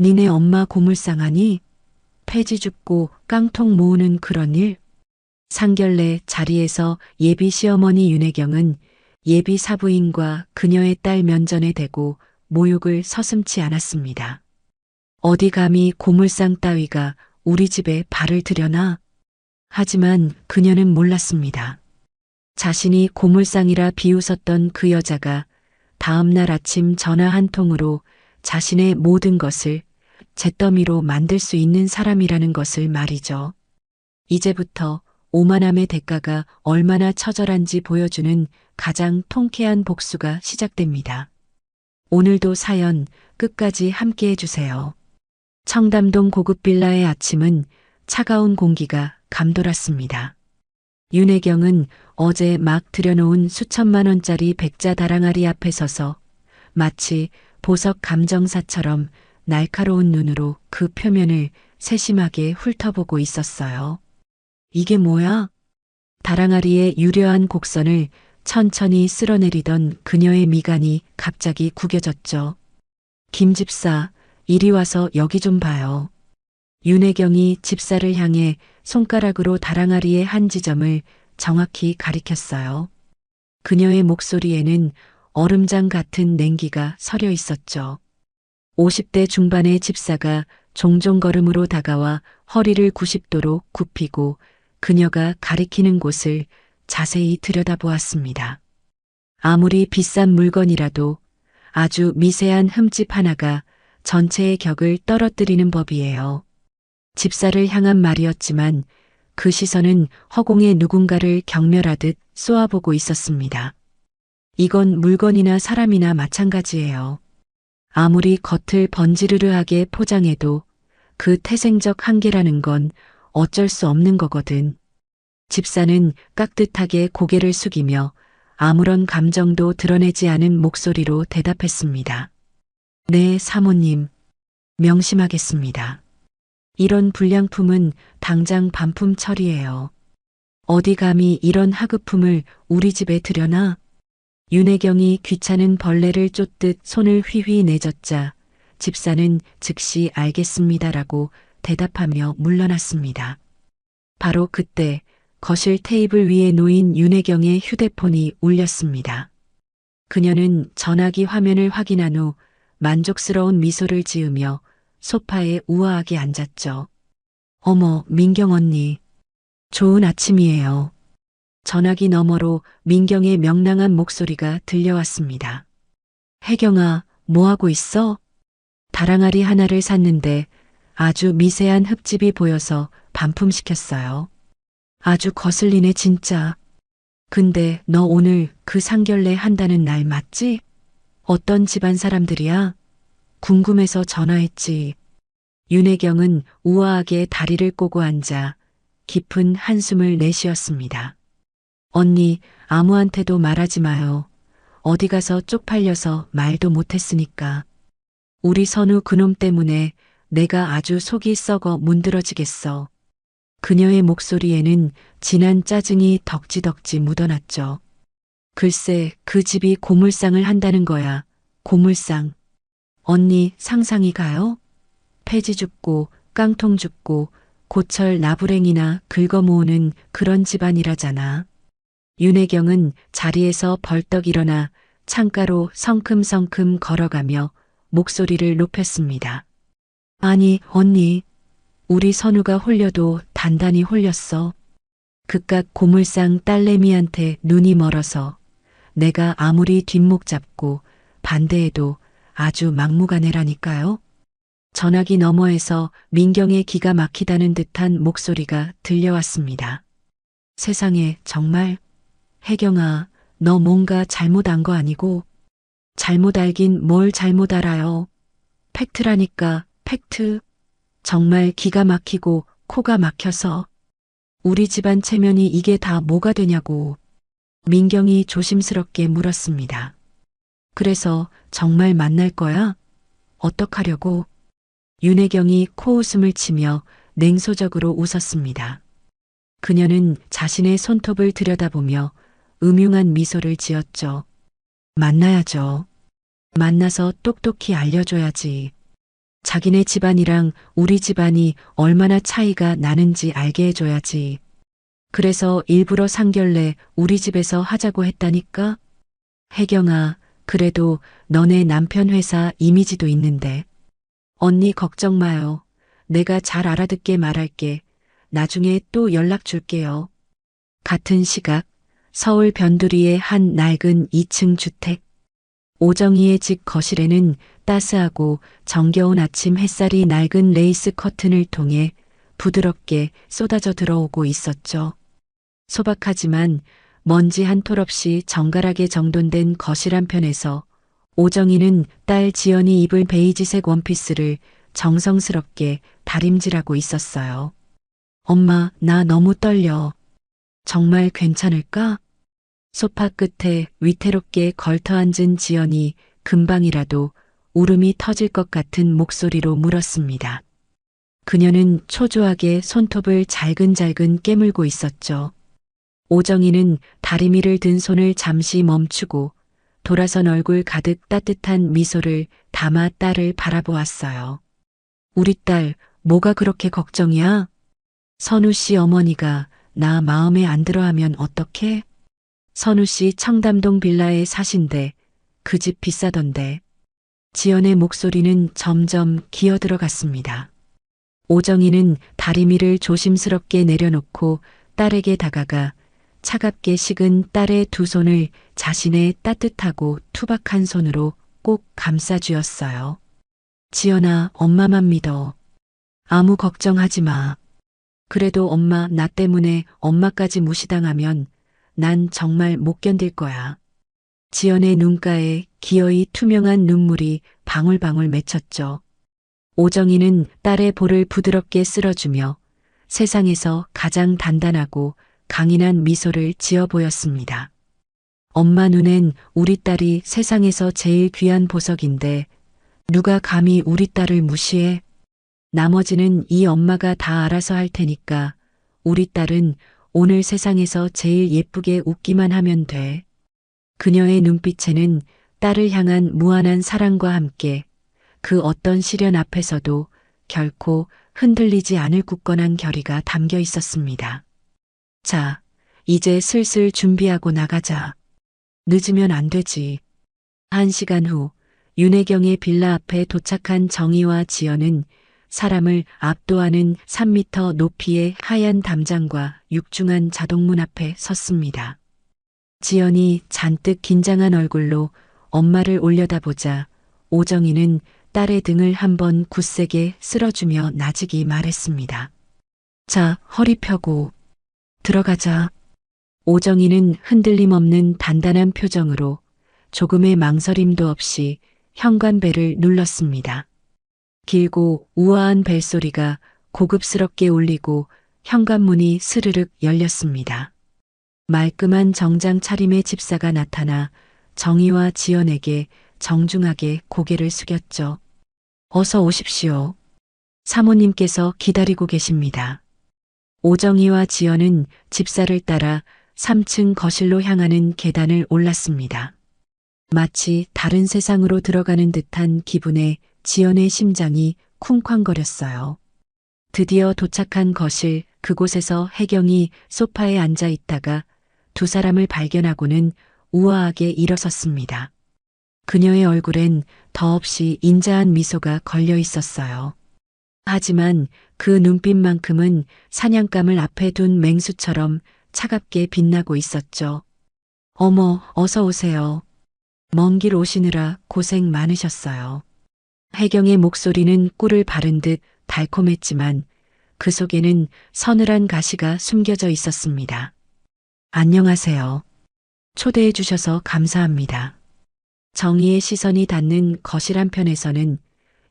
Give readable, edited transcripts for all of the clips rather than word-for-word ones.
니네 엄마 고물상하니? 폐지 줍고 깡통 모으는 그런 일? 상견례 자리에서 예비 시어머니 윤혜경은 예비 사부인과 그녀의 딸 면전에 대고 모욕을 서슴지 않았습니다. 어디 감히 고물상 따위가 우리 집에 발을 들여나? 하지만 그녀는 몰랐습니다. 자신이 고물상이라 비웃었던 그 여자가 다음 날 아침 전화 한 통으로 자신의 모든 것을 잿더미로 만들 수 있는 사람이라는 것을 말이죠. 이제부터 오만함의 대가가 얼마나 처절한지 보여주는 가장 통쾌한 복수가 시작됩니다. 오늘도 사연 끝까지 함께 해주세요. 청담동 고급 빌라의 아침은 차가운 공기가 감돌았습니다. 윤혜경은 어제 막 들여놓은 수천만 원짜리 백자 다랑아리 앞에 서서 마치 보석 감정사처럼 날카로운 눈으로 그 표면을 세심하게 훑어보고 있었어요. 이게 뭐야? 다랑아리의 유려한 곡선을 천천히 쓸어내리던 그녀의 미간이 갑자기 구겨졌죠. 김 집사, 이리 와서 여기 좀 봐요. 윤혜경이 집사를 향해 손가락으로 다랑아리의 한 지점을 정확히 가리켰어요. 그녀의 목소리에는 얼음장 같은 냉기가 서려 있었죠. 50대 중반의 집사가 종종 걸음으로 다가와 허리를 90도로 굽히고 그녀가 가리키는 곳을 자세히 들여다보았습니다. 아무리 비싼 물건이라도 아주 미세한 흠집 하나가 전체의 격을 떨어뜨리는 법이에요. 집사를 향한 말이었지만 그 시선은 허공에 누군가를 경멸하듯 쏘아보고 있었습니다. 이건 물건이나 사람이나 마찬가지예요. 아무리 겉을 번지르르하게 포장해도 그 태생적 한계라는 건 어쩔 수 없는 거거든. 집사는 깍듯하게 고개를 숙이며 아무런 감정도 드러내지 않은 목소리로 대답했습니다. 네, 사모님. 명심하겠습니다. 이런 불량품은 당장 반품 처리해요. 어디 감히 이런 하급품을 우리 집에 들여놔? 윤혜경이 귀찮은 벌레를 쫓듯 손을 휘휘 내젓자 집사는 즉시 알겠습니다라고 대답하며 물러났습니다. 바로 그때 거실 테이블 위에 놓인 윤혜경의 휴대폰이 울렸습니다. 그녀는 전화기 화면을 확인한 후 만족스러운 미소를 지으며 소파에 우아하게 앉았죠. 어머, 민경 언니. 좋은 아침이에요. 전화기 너머로 민경의 명랑한 목소리가 들려왔습니다. 혜경아, 뭐하고 있어? 다랑아리 하나를 샀는데 아주 미세한 흡집이 보여서 반품시켰어요. 아주 거슬리네 진짜. 근데 너 오늘 그 상견례 한다는 날 맞지? 어떤 집안 사람들이야? 궁금해서 전화했지. 윤혜경은 우아하게 다리를 꼬고 앉아 깊은 한숨을 내쉬었습니다. 언니, 아무한테도 말하지 마요. 어디 가서 쪽팔려서 말도 못했으니까. 우리 선우 그놈 때문에 내가 아주 속이 썩어 문드러지겠어. 그녀의 목소리에는 진한 짜증이 덕지덕지 묻어났죠. 글쎄, 그 집이 고물상을 한다는 거야. 고물상. 언니 상상이 가요? 폐지 줍고 깡통 줍고 고철 나부랭이나 긁어모으는 그런 집안이라잖아. 윤혜경은 자리에서 벌떡 일어나 창가로 성큼성큼 걸어가며 목소리를 높였습니다. 아니, 언니. 우리 선우가 홀려도 단단히 홀렸어. 그깟 고물상 딸내미한테 눈이 멀어서 내가 아무리 뒷목 잡고 반대해도 아주 막무가내라니까요. 전화기 너머에서 민경의 기가 막히다는 듯한 목소리가 들려왔습니다. 세상에 정말. 혜경아, 너 뭔가 잘못 안 거 아니고? 잘못 알긴 뭘 잘못 알아요. 팩트라니까, 팩트. 정말 기가 막히고 코가 막혀서. 우리 집안 체면이 이게 다 뭐가 되냐고. 민경이 조심스럽게 물었습니다. 그래서 정말 만날 거야? 어떡하려고? 윤혜경이 코웃음을 치며 냉소적으로 웃었습니다. 그녀는 자신의 손톱을 들여다보며 음흉한 미소를 지었죠. 만나야죠. 만나서 똑똑히 알려줘야지. 자기네 집안이랑 우리 집안이 얼마나 차이가 나는지 알게 해줘야지. 그래서 일부러 상견례 우리 집에서 하자고 했다니까? 혜경아, 그래도 너네 남편 회사 이미지도 있는데. 언니 걱정 마요. 내가 잘 알아듣게 말할게. 나중에 또 연락 줄게요. 같은 시각, 서울 변두리의 한 낡은 2층 주택. 오정희의 집 거실에는 따스하고 정겨운 아침 햇살이 낡은 레이스 커튼을 통해 부드럽게 쏟아져 들어오고 있었죠. 소박하지만 먼지 한 톨 없이 정갈하게 정돈된 거실 한편에서 오정희는 딸 지연이 입을 베이지색 원피스를 정성스럽게 다림질하고 있었어요. 엄마, 나 너무 떨려. 정말 괜찮을까? 소파 끝에 위태롭게 걸터앉은 지연이 금방이라도 울음이 터질 것 같은 목소리로 물었습니다. 그녀는 초조하게 손톱을 잘근잘근 깨물고 있었죠. 오정희는 다리미를 든 손을 잠시 멈추고 돌아선 얼굴 가득 따뜻한 미소를 담아 딸을 바라보았어요. 우리 딸, 뭐가 그렇게 걱정이야? 선우 씨 어머니가 나 마음에 안 들어 하면 어떡해? 선우 씨 청담동 빌라에 사신대. 그 집 비싸던데. 지연의 목소리는 점점 기어 들어갔습니다. 오정희는 다리미를 조심스럽게 내려놓고 딸에게 다가가 차갑게 식은 딸의 두 손을 자신의 따뜻하고 투박한 손으로 꼭 감싸주었어요. 지연아, 엄마만 믿어. 아무 걱정하지 마. 그래도 엄마 나 때문에 엄마까지 무시당하면 난 정말 못 견딜 거야. 지연의 눈가에 기어이 투명한 눈물이 방울방울 맺혔죠. 오정희는 딸의 볼을 부드럽게 쓸어주며 세상에서 가장 단단하고 강인한 미소를 지어 보였습니다. 엄마 눈엔 우리 딸이 세상에서 제일 귀한 보석인데 누가 감히 우리 딸을 무시해? 나머지는 이 엄마가 다 알아서 할 테니까 우리 딸은 오늘 세상에서 제일 예쁘게 웃기만 하면 돼. 그녀의 눈빛에는 딸을 향한 무한한 사랑과 함께 그 어떤 시련 앞에서도 결코 흔들리지 않을 굳건한 결의가 담겨 있었습니다. 자, 이제 슬슬 준비하고 나가자. 늦으면 안 되지. 1시간 후 윤혜경의 빌라 앞에 도착한 정희와 지연은 사람을 압도하는 3미터 높이의 하얀 담장과 육중한 자동문 앞에 섰습니다. 지연이 잔뜩 긴장한 얼굴로 엄마를 올려다보자 오정희는 딸의 등을 한번 굳세게 쓸어주며 나직이 말했습니다. 자, 허리 펴고 들어가자. 오정희는 흔들림 없는 단단한 표정으로 조금의 망설임도 없이 현관벨을 눌렀습니다. 길고 우아한 벨소리가 고급스럽게 울리고 현관문이 스르륵 열렸습니다. 말끔한 정장 차림의 집사가 나타나 정희와 지연에게 정중하게 고개를 숙였죠. 어서 오십시오. 사모님께서 기다리고 계십니다. 오정희와 지연은 집사를 따라 3층 거실로 향하는 계단을 올랐습니다. 마치 다른 세상으로 들어가는 듯한 기분에 지연의 심장이 쿵쾅거렸어요. 드디어 도착한 거실, 그곳에서 혜경이 소파에 앉아 있다가 두 사람을 발견하고는 우아하게 일어섰습니다. 그녀의 얼굴엔 더없이 인자한 미소가 걸려 있었어요. 하지만 그 눈빛만큼은 사냥감을 앞에 둔 맹수처럼 차갑게 빛나고 있었죠. 어머, 어서 오세요. 먼 길 오시느라 고생 많으셨어요. 혜경의 목소리는 꿀을 바른 듯 달콤했지만 그 속에는 서늘한 가시가 숨겨져 있었습니다. 안녕하세요. 초대해 주셔서 감사합니다. 정희의 시선이 닿는 거실 한편에서는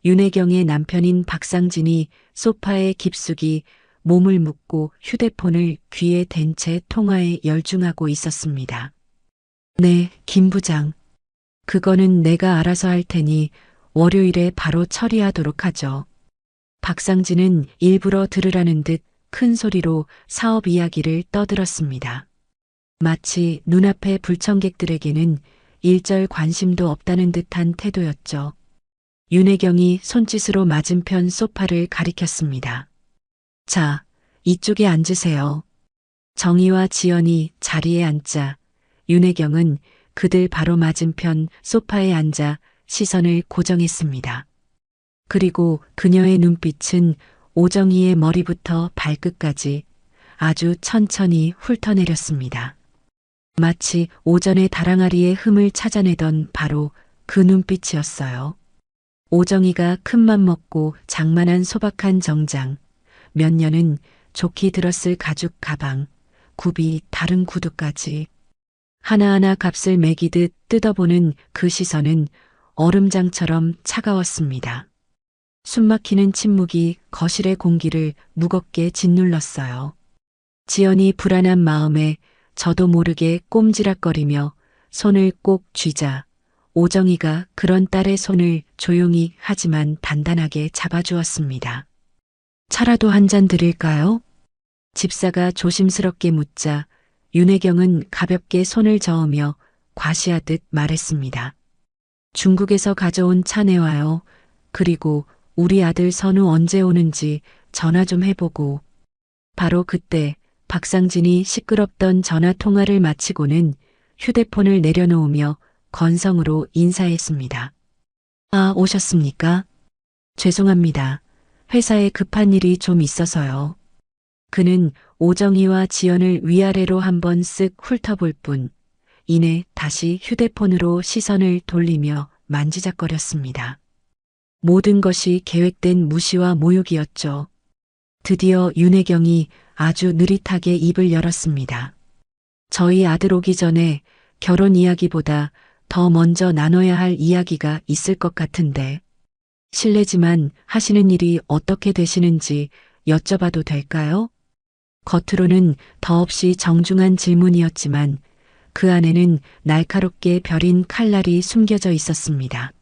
윤혜경의 남편인 박상진이 소파에 깊숙이 몸을 묻고 휴대폰을 귀에 댄 채 통화에 열중하고 있었습니다. 네, 김 부장. 그거는 내가 알아서 할 테니 월요일에 바로 처리하도록 하죠. 박상진은 일부러 들으라는 듯 큰 소리로 사업 이야기를 떠들었습니다. 마치 눈앞의 불청객들에게는 일절 관심도 없다는 듯한 태도였죠. 윤혜경이 손짓으로 맞은편 소파를 가리켰습니다. 자, 이쪽에 앉으세요. 정희와 지연이 자리에 앉자 윤혜경은 그들 바로 맞은편 소파에 앉아 시선을 고정했습니다. 그리고 그녀의 눈빛은 오정희의 머리부터 발끝까지 아주 천천히 훑어내렸습니다. 마치 오전에 다랑아리의 흠을 찾아내던 바로 그 눈빛이었어요. 오정희가 큰맘 먹고 장만한 소박한 정장, 몇 년은 좋게 들었을 가죽 가방, 굽이 다른 구두까지 하나하나 값을 매기듯 뜯어보는 그 시선은 얼음장처럼 차가웠습니다. 숨막히는 침묵이 거실의 공기를 무겁게 짓눌렀어요. 지연이 불안한 마음에 저도 모르게 꼼지락거리며 손을 꼭 쥐자 오정희가 그런 딸의 손을 조용히 하지만 단단하게 잡아주었습니다. 차라도 한 잔 드릴까요? 집사가 조심스럽게 묻자 윤혜경은 가볍게 손을 저으며 과시하듯 말했습니다. 중국에서 가져온 차 내와요. 그리고 우리 아들 선우 언제 오는지 전화 좀 해보고. 바로 그때 박상진이 시끄럽던 전화 통화를 마치고는 휴대폰을 내려놓으며 건성으로 인사했습니다. 아, 오셨습니까? 죄송합니다. 회사에 급한 일이 좀 있어서요. 그는 오정희와 지연을 위아래로 한번 쓱 훑어볼 뿐 이내 다시 휴대폰으로 시선을 돌리며 만지작거렸습니다. 모든 것이 계획된 무시와 모욕이었죠. 드디어 윤혜경이 아주 느릿하게 입을 열었습니다. 저희 아들 오기 전에 결혼 이야기보다 더 먼저 나눠야 할 이야기가 있을 것 같은데 실례지만 하시는 일이 어떻게 되시는지 여쭤봐도 될까요? 겉으로는 더없이 정중한 질문이었지만 그 안에는 날카롭게 벼린 칼날이 숨겨져 있었습니다.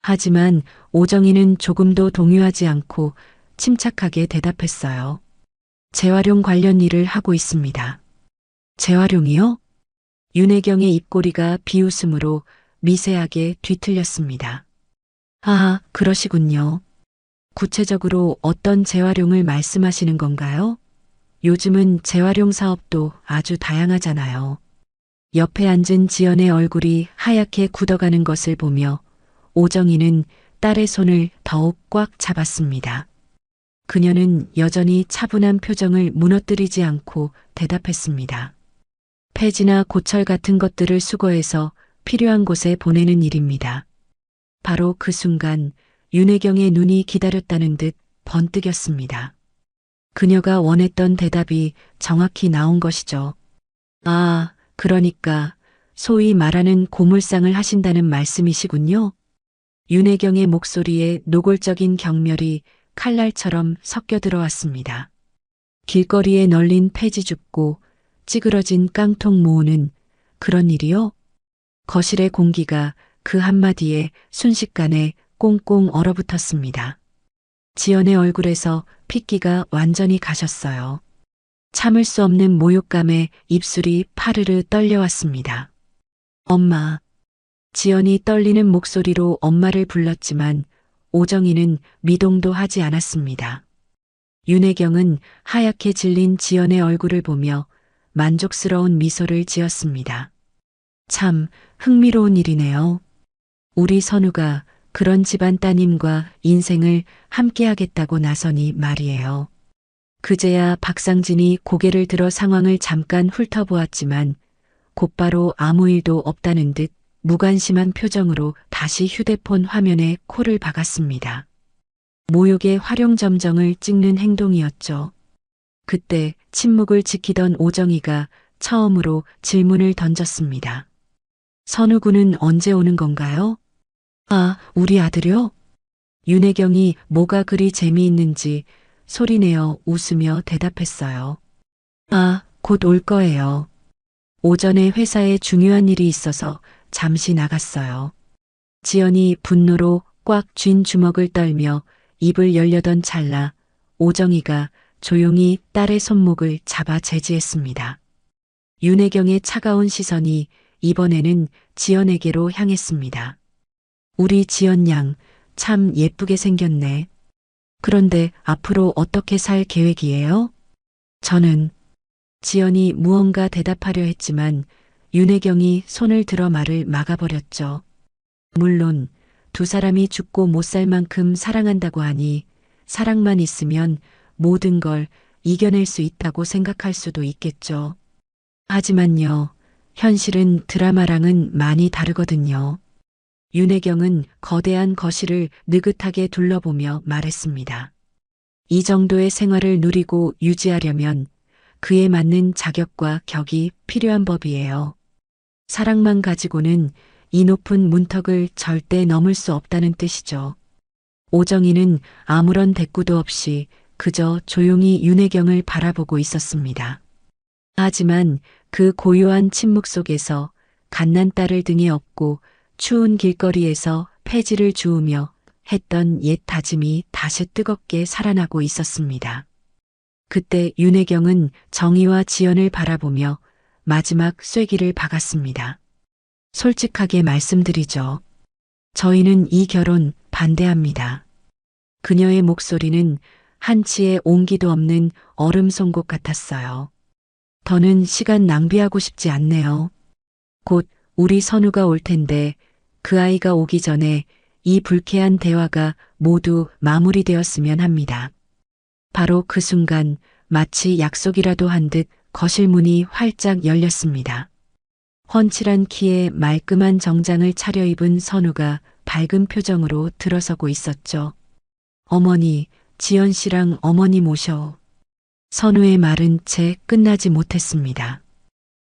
하지만 오정희는 조금도 동요하지 않고 침착하게 대답했어요. 재활용 관련 일을 하고 있습니다. 재활용이요? 윤혜경의 입꼬리가 비웃음으로 미세하게 뒤틀렸습니다. 아, 그러시군요. 구체적으로 어떤 재활용을 말씀하시는 건가요? 요즘은 재활용 사업도 아주 다양하잖아요. 옆에 앉은 지연의 얼굴이 하얗게 굳어가는 것을 보며 오정희는 딸의 손을 더욱 꽉 잡았습니다. 그녀는 여전히 차분한 표정을 무너뜨리지 않고 대답했습니다. 폐지나 고철 같은 것들을 수거해서 필요한 곳에 보내는 일입니다. 바로 그 순간 윤혜경의 눈이 기다렸다는 듯 번뜩였습니다. 그녀가 원했던 대답이 정확히 나온 것이죠. 아, 그러니까 소위 말하는 고물상을 하신다는 말씀이시군요. 윤혜경의 목소리에 노골적인 경멸이 칼날처럼 섞여 들어왔습니다. 길거리에 널린 폐지 줍고 찌그러진 깡통 모으는 그런 일이요? 거실의 공기가 그 한마디에 순식간에 꽁꽁 얼어붙었습니다. 지연의 얼굴에서 핏기가 완전히 가셨어요. 참을 수 없는 모욕감에 입술이 파르르 떨려왔습니다. 엄마. 지연이 떨리는 목소리로 엄마를 불렀지만 오정희는 미동도 하지 않았습니다. 윤혜경은 하얗게 질린 지연의 얼굴을 보며 만족스러운 미소를 지었습니다. 참 흥미로운 일이네요. 우리 선우가 그런 집안 따님과 인생을 함께하겠다고 나서니 말이에요. 그제야 박상진이 고개를 들어 상황을 잠깐 훑어보았지만 곧바로 아무 일도 없다는 듯 무관심한 표정으로 다시 휴대폰 화면에 코를 박았습니다. 모욕의 활용점정을 찍는 행동이었죠. 그때 침묵을 지키던 오정희가 처음으로 질문을 던졌습니다. 선우 군은 언제 오는 건가요? 아, 우리 아들요? 윤혜경이 뭐가 그리 재미있는지 소리내어 웃으며 대답했어요. 아, 곧 올 거예요. 오전에 회사에 중요한 일이 있어서 잠시 나갔어요. 지연이 분노로 꽉 쥔 주먹을 떨며 입을 열려던 찰나 오정희가 조용히 딸의 손목을 잡아 제지했습니다. 윤혜경의 차가운 시선이 이번에는 지연에게로 향했습니다. 우리 지연 양, 참 예쁘게 생겼네. 그런데 앞으로 어떻게 살 계획이에요? 저는 지연이 무언가 대답하려 했지만 윤혜경이 손을 들어 말을 막아버렸죠. 물론 두 사람이 죽고 못 살 만큼 사랑한다고 하니 사랑만 있으면 모든 걸 이겨낼 수 있다고 생각할 수도 있겠죠. 하지만요, 현실은 드라마랑은 많이 다르거든요. 윤혜경은 거대한 거실을 느긋하게 둘러보며 말했습니다. 이 정도의 생활을 누리고 유지하려면 그에 맞는 자격과 격이 필요한 법이에요. 사랑만 가지고는 이 높은 문턱을 절대 넘을 수 없다는 뜻이죠. 오정희는 아무런 대꾸도 없이 그저 조용히 윤혜경을 바라보고 있었습니다. 하지만 그 고요한 침묵 속에서 갓난 딸을 등에 업고 추운 길거리에서 폐지를 주우며 했던 옛 다짐이 다시 뜨겁게 살아나고 있었습니다. 그때 윤혜경은 정희와 지연을 바라보며 마지막 쐐기를 박았습니다. 솔직하게 말씀드리죠. 저희는 이 결혼 반대합니다. 그녀의 목소리는 한치의 온기도 없는 얼음 송곳 같았어요. 더는 시간 낭비하고 싶지 않네요. 곧 우리 선우가 올 텐데 그 아이가 오기 전에 이 불쾌한 대화가 모두 마무리되었으면 합니다. 바로 그 순간 마치 약속이라도 한 듯 거실 문이 활짝 열렸습니다. 훤칠한 키에 말끔한 정장을 차려입은 선우가 밝은 표정으로 들어서고 있었죠. 어머니, 지연 씨랑 어머니 모셔. 선우의 말은 채 끝나지 못했습니다.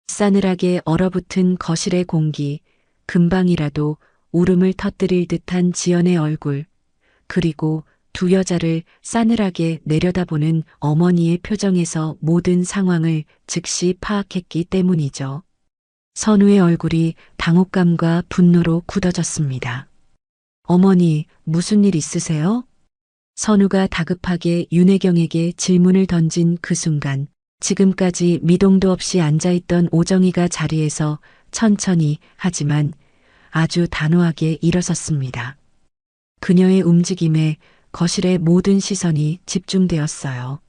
싸늘하게 얼어붙은 거실의 공기, 금방이라도 울음을 터뜨릴 듯한 지연의 얼굴, 그리고 두 여자를 싸늘하게 내려다보는 어머니의 표정에서 모든 상황을 즉시 파악했기 때문이죠. 선우의 얼굴이 당혹감과 분노로 굳어졌습니다. 어머니, 무슨 일 있으세요? 선우가 다급하게 윤혜경에게 질문을 던진 그 순간 지금까지 미동도 없이 앉아있던 오정희가 자리에서 천천히 하지만 아주 단호하게 일어섰습니다. 그녀의 움직임에 거실의 모든 시선이 집중되었어요.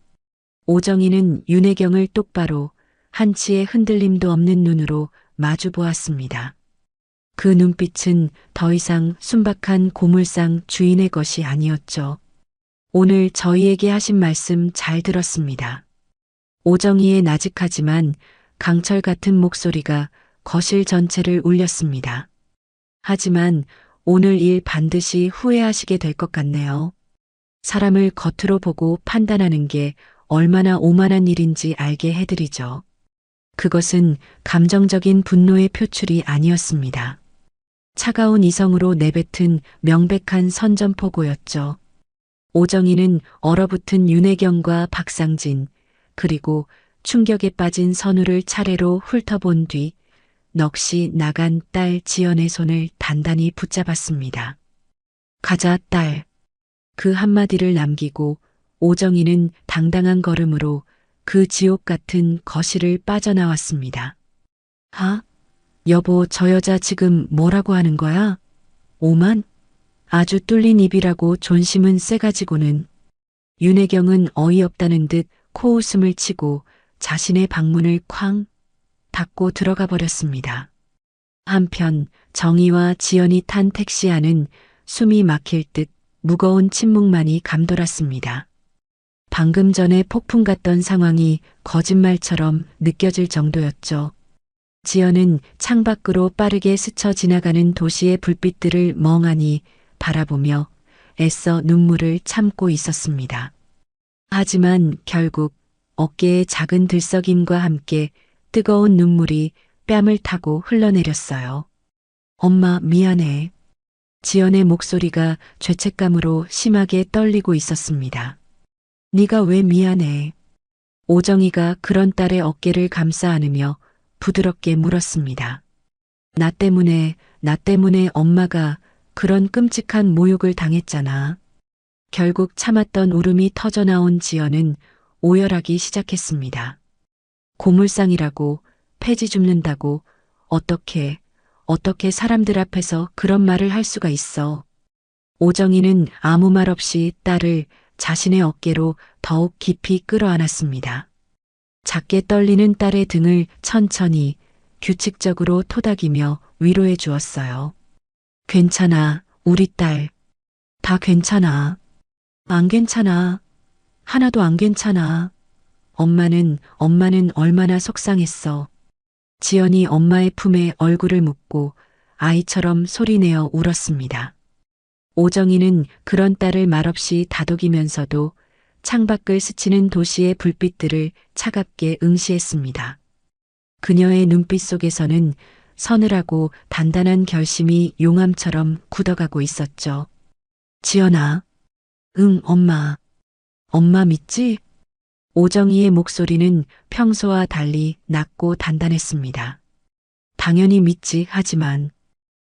오정희는 윤혜경을 똑바로 한치의 흔들림도 없는 눈으로 마주 보았습니다. 그 눈빛은 더 이상 순박한 고물상 주인의 것이 아니었죠. 오늘 저희에게 하신 말씀 잘 들었습니다. 오정희의 나직하지만 강철 같은 목소리가 거실 전체를 울렸습니다. 하지만 오늘 일 반드시 후회하시게 될 것 같네요. 사람을 겉으로 보고 판단하는 게 얼마나 오만한 일인지 알게 해드리죠. 그것은 감정적인 분노의 표출이 아니었습니다. 차가운 이성으로 내뱉은 명백한 선전포고였죠. 오정희는 얼어붙은 윤혜경과 박상진, 그리고 충격에 빠진 선우를 차례로 훑어본 뒤 넋이 나간 딸 지연의 손을 단단히 붙잡았습니다. 가자, 딸. 그 한마디를 남기고 오정희는 당당한 걸음으로 그 지옥 같은 거실을 빠져나왔습니다. 여보, 저 여자 지금 뭐라고 하는 거야? 오만? 아주 뚫린 입이라고 존심은 세가지고는. 윤혜경은 어이없다는 듯 코웃음을 치고 자신의 방문을 쾅 닫고 들어가 버렸습니다. 한편 정희와 지연이 탄 택시 안은 숨이 막힐 듯 무거운 침묵만이 감돌았습니다. 방금 전에 폭풍 같던 상황이 거짓말처럼 느껴질 정도였죠. 지연은 창밖으로 빠르게 스쳐 지나가는 도시의 불빛들을 멍하니 바라보며 애써 눈물을 참고 있었습니다. 하지만 결국 어깨의 작은 들썩임과 함께 뜨거운 눈물이 뺨을 타고 흘러내렸어요. 엄마, 미안해. 지연의 목소리가 죄책감으로 심하게 떨리고 있었습니다. 네가 왜 미안해? 오정희가 그런 딸의 어깨를 감싸 안으며 부드럽게 물었습니다. 나 때문에 엄마가 그런 끔찍한 모욕을 당했잖아. 결국 참았던 울음이 터져나온 지연은 오열하기 시작했습니다. 고물상이라고, 폐지 줍는다고, 어떻게 사람들 앞에서 그런 말을 할 수가 있어. 오정희는 아무 말 없이 딸을 자신의 어깨로 더욱 깊이 끌어안았습니다. 작게 떨리는 딸의 등을 천천히 규칙적으로 토닥이며 위로해 주었어요. 괜찮아, 우리 딸. 다 괜찮아. 안 괜찮아. 하나도 안 괜찮아. 엄마는 얼마나 속상했어. 지연이 엄마의 품에 얼굴을 묻고 아이처럼 소리내어 울었습니다. 오정희는 그런 딸을 말없이 다독이면서도 창밖을 스치는 도시의 불빛들을 차갑게 응시했습니다. 그녀의 눈빛 속에서는 서늘하고 단단한 결심이 용암처럼 굳어가고 있었죠. 지연아. 응, 엄마. 엄마 믿지? 오정희의 목소리는 평소와 달리 낮고 단단했습니다. 당연히 믿지, 하지만.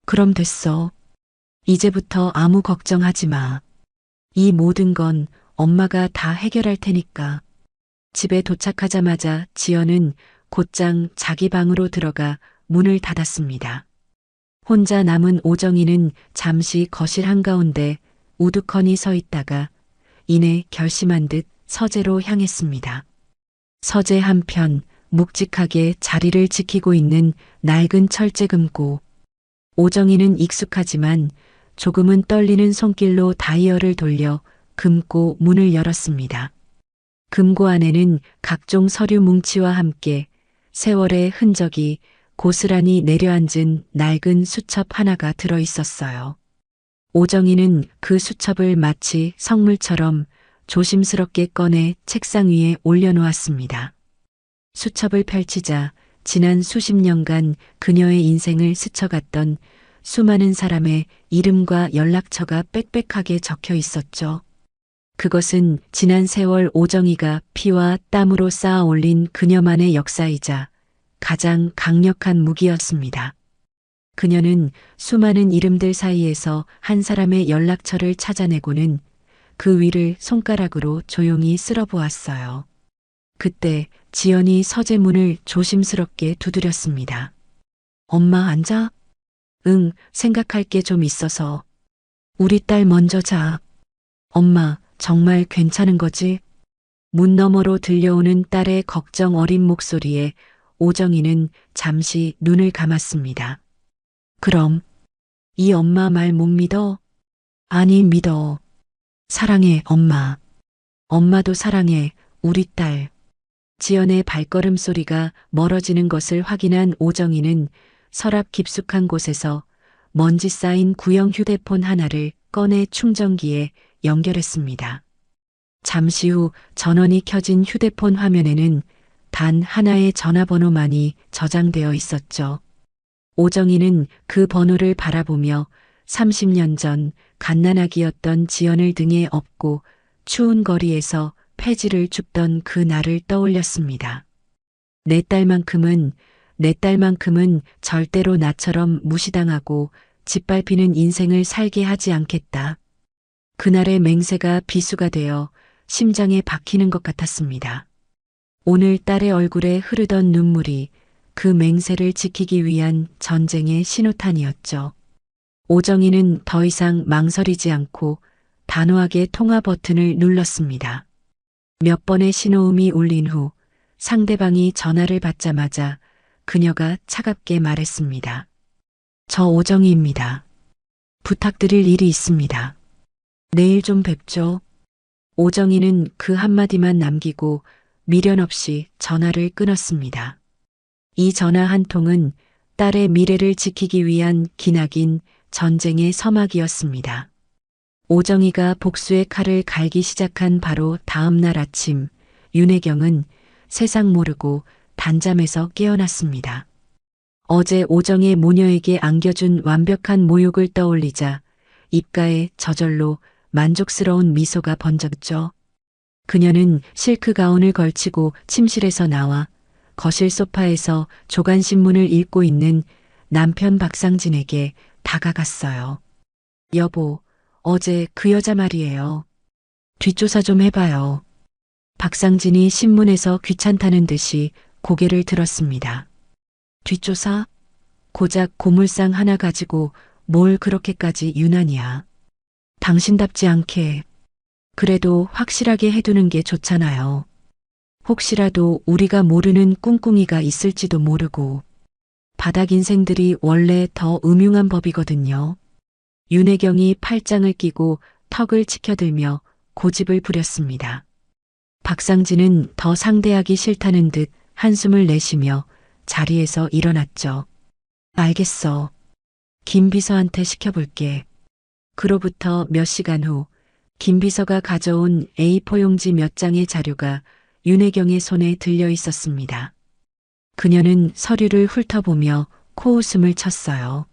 그럼 됐어. 이제부터 아무 걱정하지 마. 이 모든 건 엄마가 다 해결할 테니까. 집에 도착하자마자 지연은 곧장 자기 방으로 들어가 문을 닫았습니다. 혼자 남은 오정희는 잠시 거실 한가운데 우두커니 서 있다가 이내 결심한 듯 서재로 향했습니다. 서재 한편 묵직하게 자리를 지키고 있는 낡은 철제금고. 오정희는 익숙하지만 조금은 떨리는 손길로 다이얼을 돌려 금고 문을 열었습니다. 금고 안에는 각종 서류 뭉치와 함께 세월의 흔적이 고스란히 내려앉은 낡은 수첩 하나가 들어 있었어요. 오정희는 그 수첩을 마치 성물처럼 조심스럽게 꺼내 책상 위에 올려놓았습니다. 수첩을 펼치자 지난 수십 년간 그녀의 인생을 스쳐갔던 수많은 사람의 이름과 연락처가 빽빽하게 적혀 있었죠. 그것은 지난 세월 오정희가 피와 땀으로 쌓아 올린 그녀만의 역사이자 가장 강력한 무기였습니다. 그녀는 수많은 이름들 사이에서 한 사람의 연락처를 찾아내고는 그 위를 손가락으로 조용히 쓸어보았어요. 그때 지연이 서재 문을 조심스럽게 두드렸습니다. 엄마 앉아? 응, 생각할 게 좀 있어서. 우리 딸 먼저 자. 엄마, 정말 괜찮은 거지? 문 너머로 들려오는 딸의 걱정 어린 목소리에 오정희는 잠시 눈을 감았습니다. 그럼, 이 엄마 말 못 믿어? 아니, 믿어. 사랑해, 엄마. 엄마도 사랑해, 우리 딸. 지연의 발걸음 소리가 멀어지는 것을 확인한 오정희는 서랍 깊숙한 곳에서 먼지 쌓인 구형 휴대폰 하나를 꺼내 충전기에 연결했습니다. 잠시 후 전원이 켜진 휴대폰 화면에는 단 하나의 전화번호만이 저장되어 있었죠. 오정희는 그 번호를 바라보며 30년 전 갓난아기였던 지연을 등에 업고 추운 거리에서 폐지를 줍던 그 날을 떠올렸습니다. 내 딸만큼은 절대로 나처럼 무시당하고 짓밟히는 인생을 살게 하지 않겠다. 그날의 맹세가 비수가 되어 심장에 박히는 것 같았습니다. 오늘 딸의 얼굴에 흐르던 눈물이 그 맹세를 지키기 위한 전쟁의 신호탄이었죠. 오정희는 더 이상 망설이지 않고 단호하게 통화 버튼을 눌렀습니다. 몇 번의 신호음이 울린 후 상대방이 전화를 받자마자 그녀가 차갑게 말했습니다. 저 오정희입니다. 부탁드릴 일이 있습니다. 내일 좀 뵙죠. 오정희는 그 한마디만 남기고 미련 없이 전화를 끊었습니다. 이 전화 한 통은 딸의 미래를 지키기 위한 기나긴 전쟁의 서막이었습니다. 오정희가 복수의 칼을 갈기 시작한 바로 다음 날 아침, 윤혜경은 세상 모르고 단잠에서 깨어났습니다. 어제 오정의 모녀에게 안겨준 완벽한 모욕을 떠올리자 입가에 저절로 만족스러운 미소가 번졌죠. 그녀는 실크 가운을 걸치고 침실에서 나와 거실 소파에서 조간신문을 읽고 있는 남편 박상진에게 다가갔어요. 여보, 어제 그 여자 말이에요. 뒷조사 좀 해봐요. 박상진이 신문에서 귀찮다는 듯이 고개를 들었습니다. 뒷조사? 고작 고물상 하나 가지고 뭘 그렇게까지 유난이야. 당신답지 않게. 그래도 확실하게 해두는 게 좋잖아요. 혹시라도 우리가 모르는 꿍꿍이가 있을지도 모르고. 바닥 인생들이 원래 더 음흉한 법이거든요. 윤혜경이 팔짱을 끼고 턱을 치켜들며 고집을 부렸습니다. 박상진은 더 상대하기 싫다는 듯 한숨을 내쉬며 자리에서 일어났죠. 알겠어. 김 비서한테 시켜볼게. 그로부터 몇 시간 후 김 비서가 가져온 A4 용지 몇 장의 자료가 윤혜경의 손에 들려 있었습니다. 그녀는 서류를 훑어보며 코웃음을 쳤어요.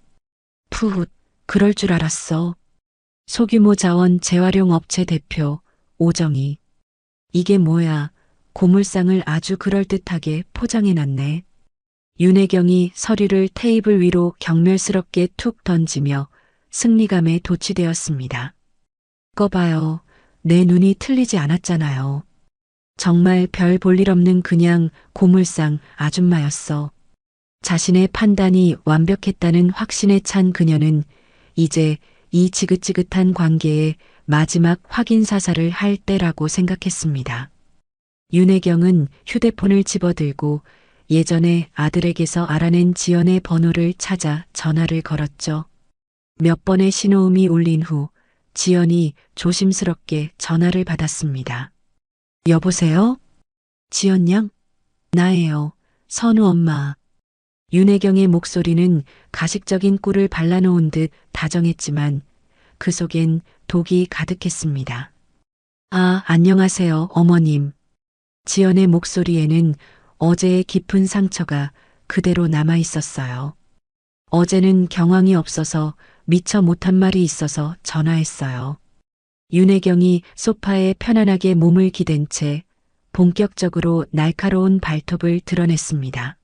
푸훗, 그럴 줄 알았어. 소규모 자원 재활용 업체 대표 오정희. 이게 뭐야? 고물상을 아주 그럴듯하게 포장해놨네. 윤혜경이 서류를 테이블 위로 경멸스럽게 툭 던지며 승리감에 도취되었습니다. 꺼봐요. 내 눈이 틀리지 않았잖아요. 정말 별 볼 일 없는 그냥 고물상 아줌마였어. 자신의 판단이 완벽했다는 확신에 찬 그녀는 이제 이 지긋지긋한 관계의 마지막 확인 사살을 할 때라고 생각했습니다. 윤혜경은 휴대폰을 집어들고 예전에 아들에게서 알아낸 지연의 번호를 찾아 전화를 걸었죠. 몇 번의 신호음이 울린 후 지연이 조심스럽게 전화를 받았습니다. 여보세요? 지연 양? 나예요. 선우 엄마. 윤혜경의 목소리는 가식적인 꿀을 발라놓은 듯 다정했지만 그 속엔 독이 가득했습니다. 아, 안녕하세요, 어머님. 지연의 목소리에는 어제의 깊은 상처가 그대로 남아 있었어요. 어제는 경황이 없어서 미처 못한 말이 있어서 전화했어요. 윤혜경이 소파에 편안하게 몸을 기댄 채 본격적으로 날카로운 발톱을 드러냈습니다.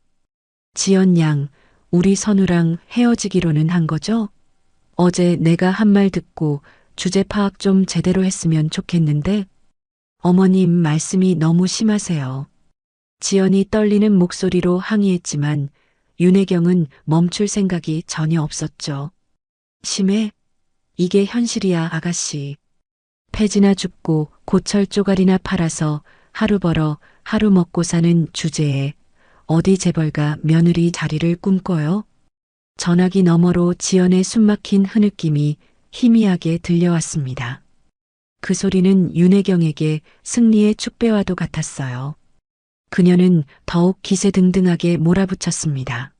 지연 양, 우리 선우랑 헤어지기로는 한 거죠? 어제 내가 한 말 듣고 주제 파악 좀 제대로 했으면 좋겠는데 어머님 말씀이 너무 심하세요. 지연이 떨리는 목소리로 항의했지만 윤혜경은 멈출 생각이 전혀 없었죠. 심해? 이게 현실이야, 아가씨. 폐지나 줍고 고철 쪼가리나 팔아서 하루 벌어 하루 먹고 사는 주제에 어디 재벌가 며느리 자리를 꿈꿔요? 전화기 너머로 지연의 숨막힌 흐느낌이 희미하게 들려왔습니다. 그 소리는 윤혜경에게 승리의 축배와도 같았어요. 그녀는 더욱 기세등등하게 몰아붙였습니다.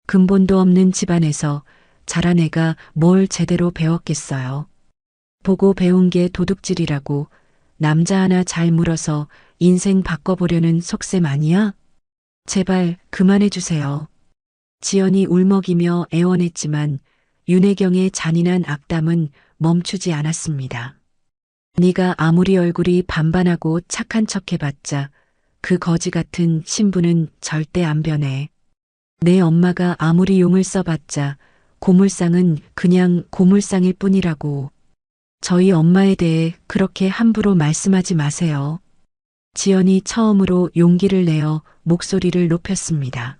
근본도 없는 집안에서 자란 애가 뭘 제대로 배웠겠어요. 보고 배운 게 도둑질이라고 남자 하나 잘 물어서 인생 바꿔보려는 속셈 아니야? 제발 그만해 주세요. 지연이 울먹이며 애원했지만 윤혜경의 잔인한 악담은 멈추지 않았습니다. 네가 아무리 얼굴이 반반하고 착한 척 해봤자 그 거지 같은 신부는 절대 안 변해. 내 엄마가 아무리 용을 써봤자 고물상은 그냥 고물상일 뿐이라고. 저희 엄마에 대해 그렇게 함부로 말씀하지 마세요. 지연이 처음으로 용기를 내어 목소리를 높였습니다.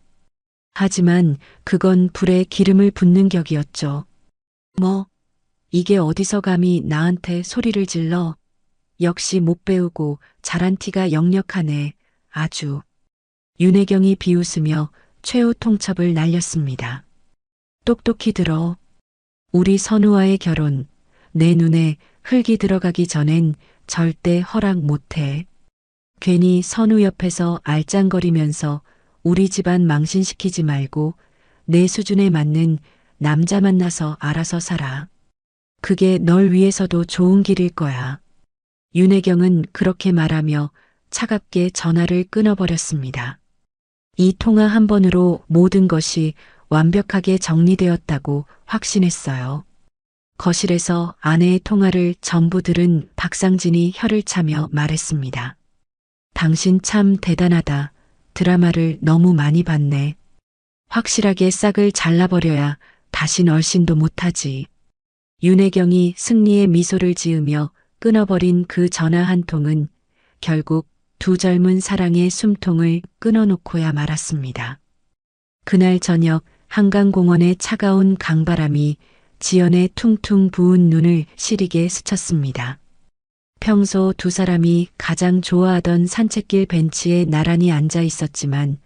하지만 그건 불에 기름을 붓는 격이었죠. 뭐, 이게 어디서 감히 나한테 소리를 질러. 역시 못 배우고 잘한 티가 역력하네. 아주. 윤혜경이 비웃으며 최후 통첩을 날렸습니다. 똑똑히 들어. 우리 선우와의 결혼, 내 눈에 흙이 들어가기 전엔 절대 허락 못해. 괜히 선우 옆에서 알짱거리면서 우리 집안 망신시키지 말고 내 수준에 맞는 남자 만나서 알아서 살아. 그게 널 위해서도 좋은 길일 거야. 윤혜경은 그렇게 말하며 차갑게 전화를 끊어버렸습니다. 이 통화 한 번으로 모든 것이 완벽하게 정리되었다고 확신했어요. 거실에서 아내의 통화를 전부 들은 박상진이 혀를 차며 말했습니다. 당신 참 대단하다. 드라마를 너무 많이 봤네. 확실하게 싹을 잘라버려야 다신 얼씬도 못하지. 윤혜경이 승리의 미소를 지으며 끊어버린 그 전화 한 통은 결국 두 젊은 사랑의 숨통을 끊어놓고야 말았습니다. 그날 저녁 한강공원의 차가운 강바람이 지연의 퉁퉁 부은 눈을 시리게 스쳤습니다. 평소 두 사람이 가장 좋아하던 산책길 벤치에 나란히 앉아 있었지만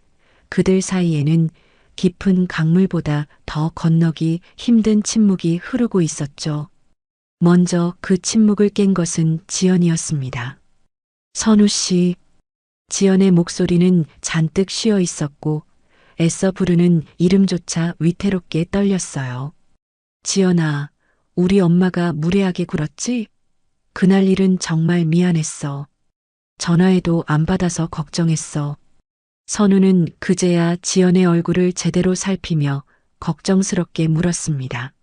그들 사이에는 깊은 강물보다 더 건너기 힘든 침묵이 흐르고 있었죠. 먼저 그 침묵을 깬 것은 지연이었습니다. 선우 씨. 지연의 목소리는 잔뜩 쉬어 있었고 애써 부르는 이름조차 위태롭게 떨렸어요. 지연아, 우리 엄마가 무례하게 굴었지? 그날 일은 정말 미안했어. 전화해도 안 받아서 걱정했어. 선우는 그제야 지연의 얼굴을 제대로 살피며 걱정스럽게 물었습니다.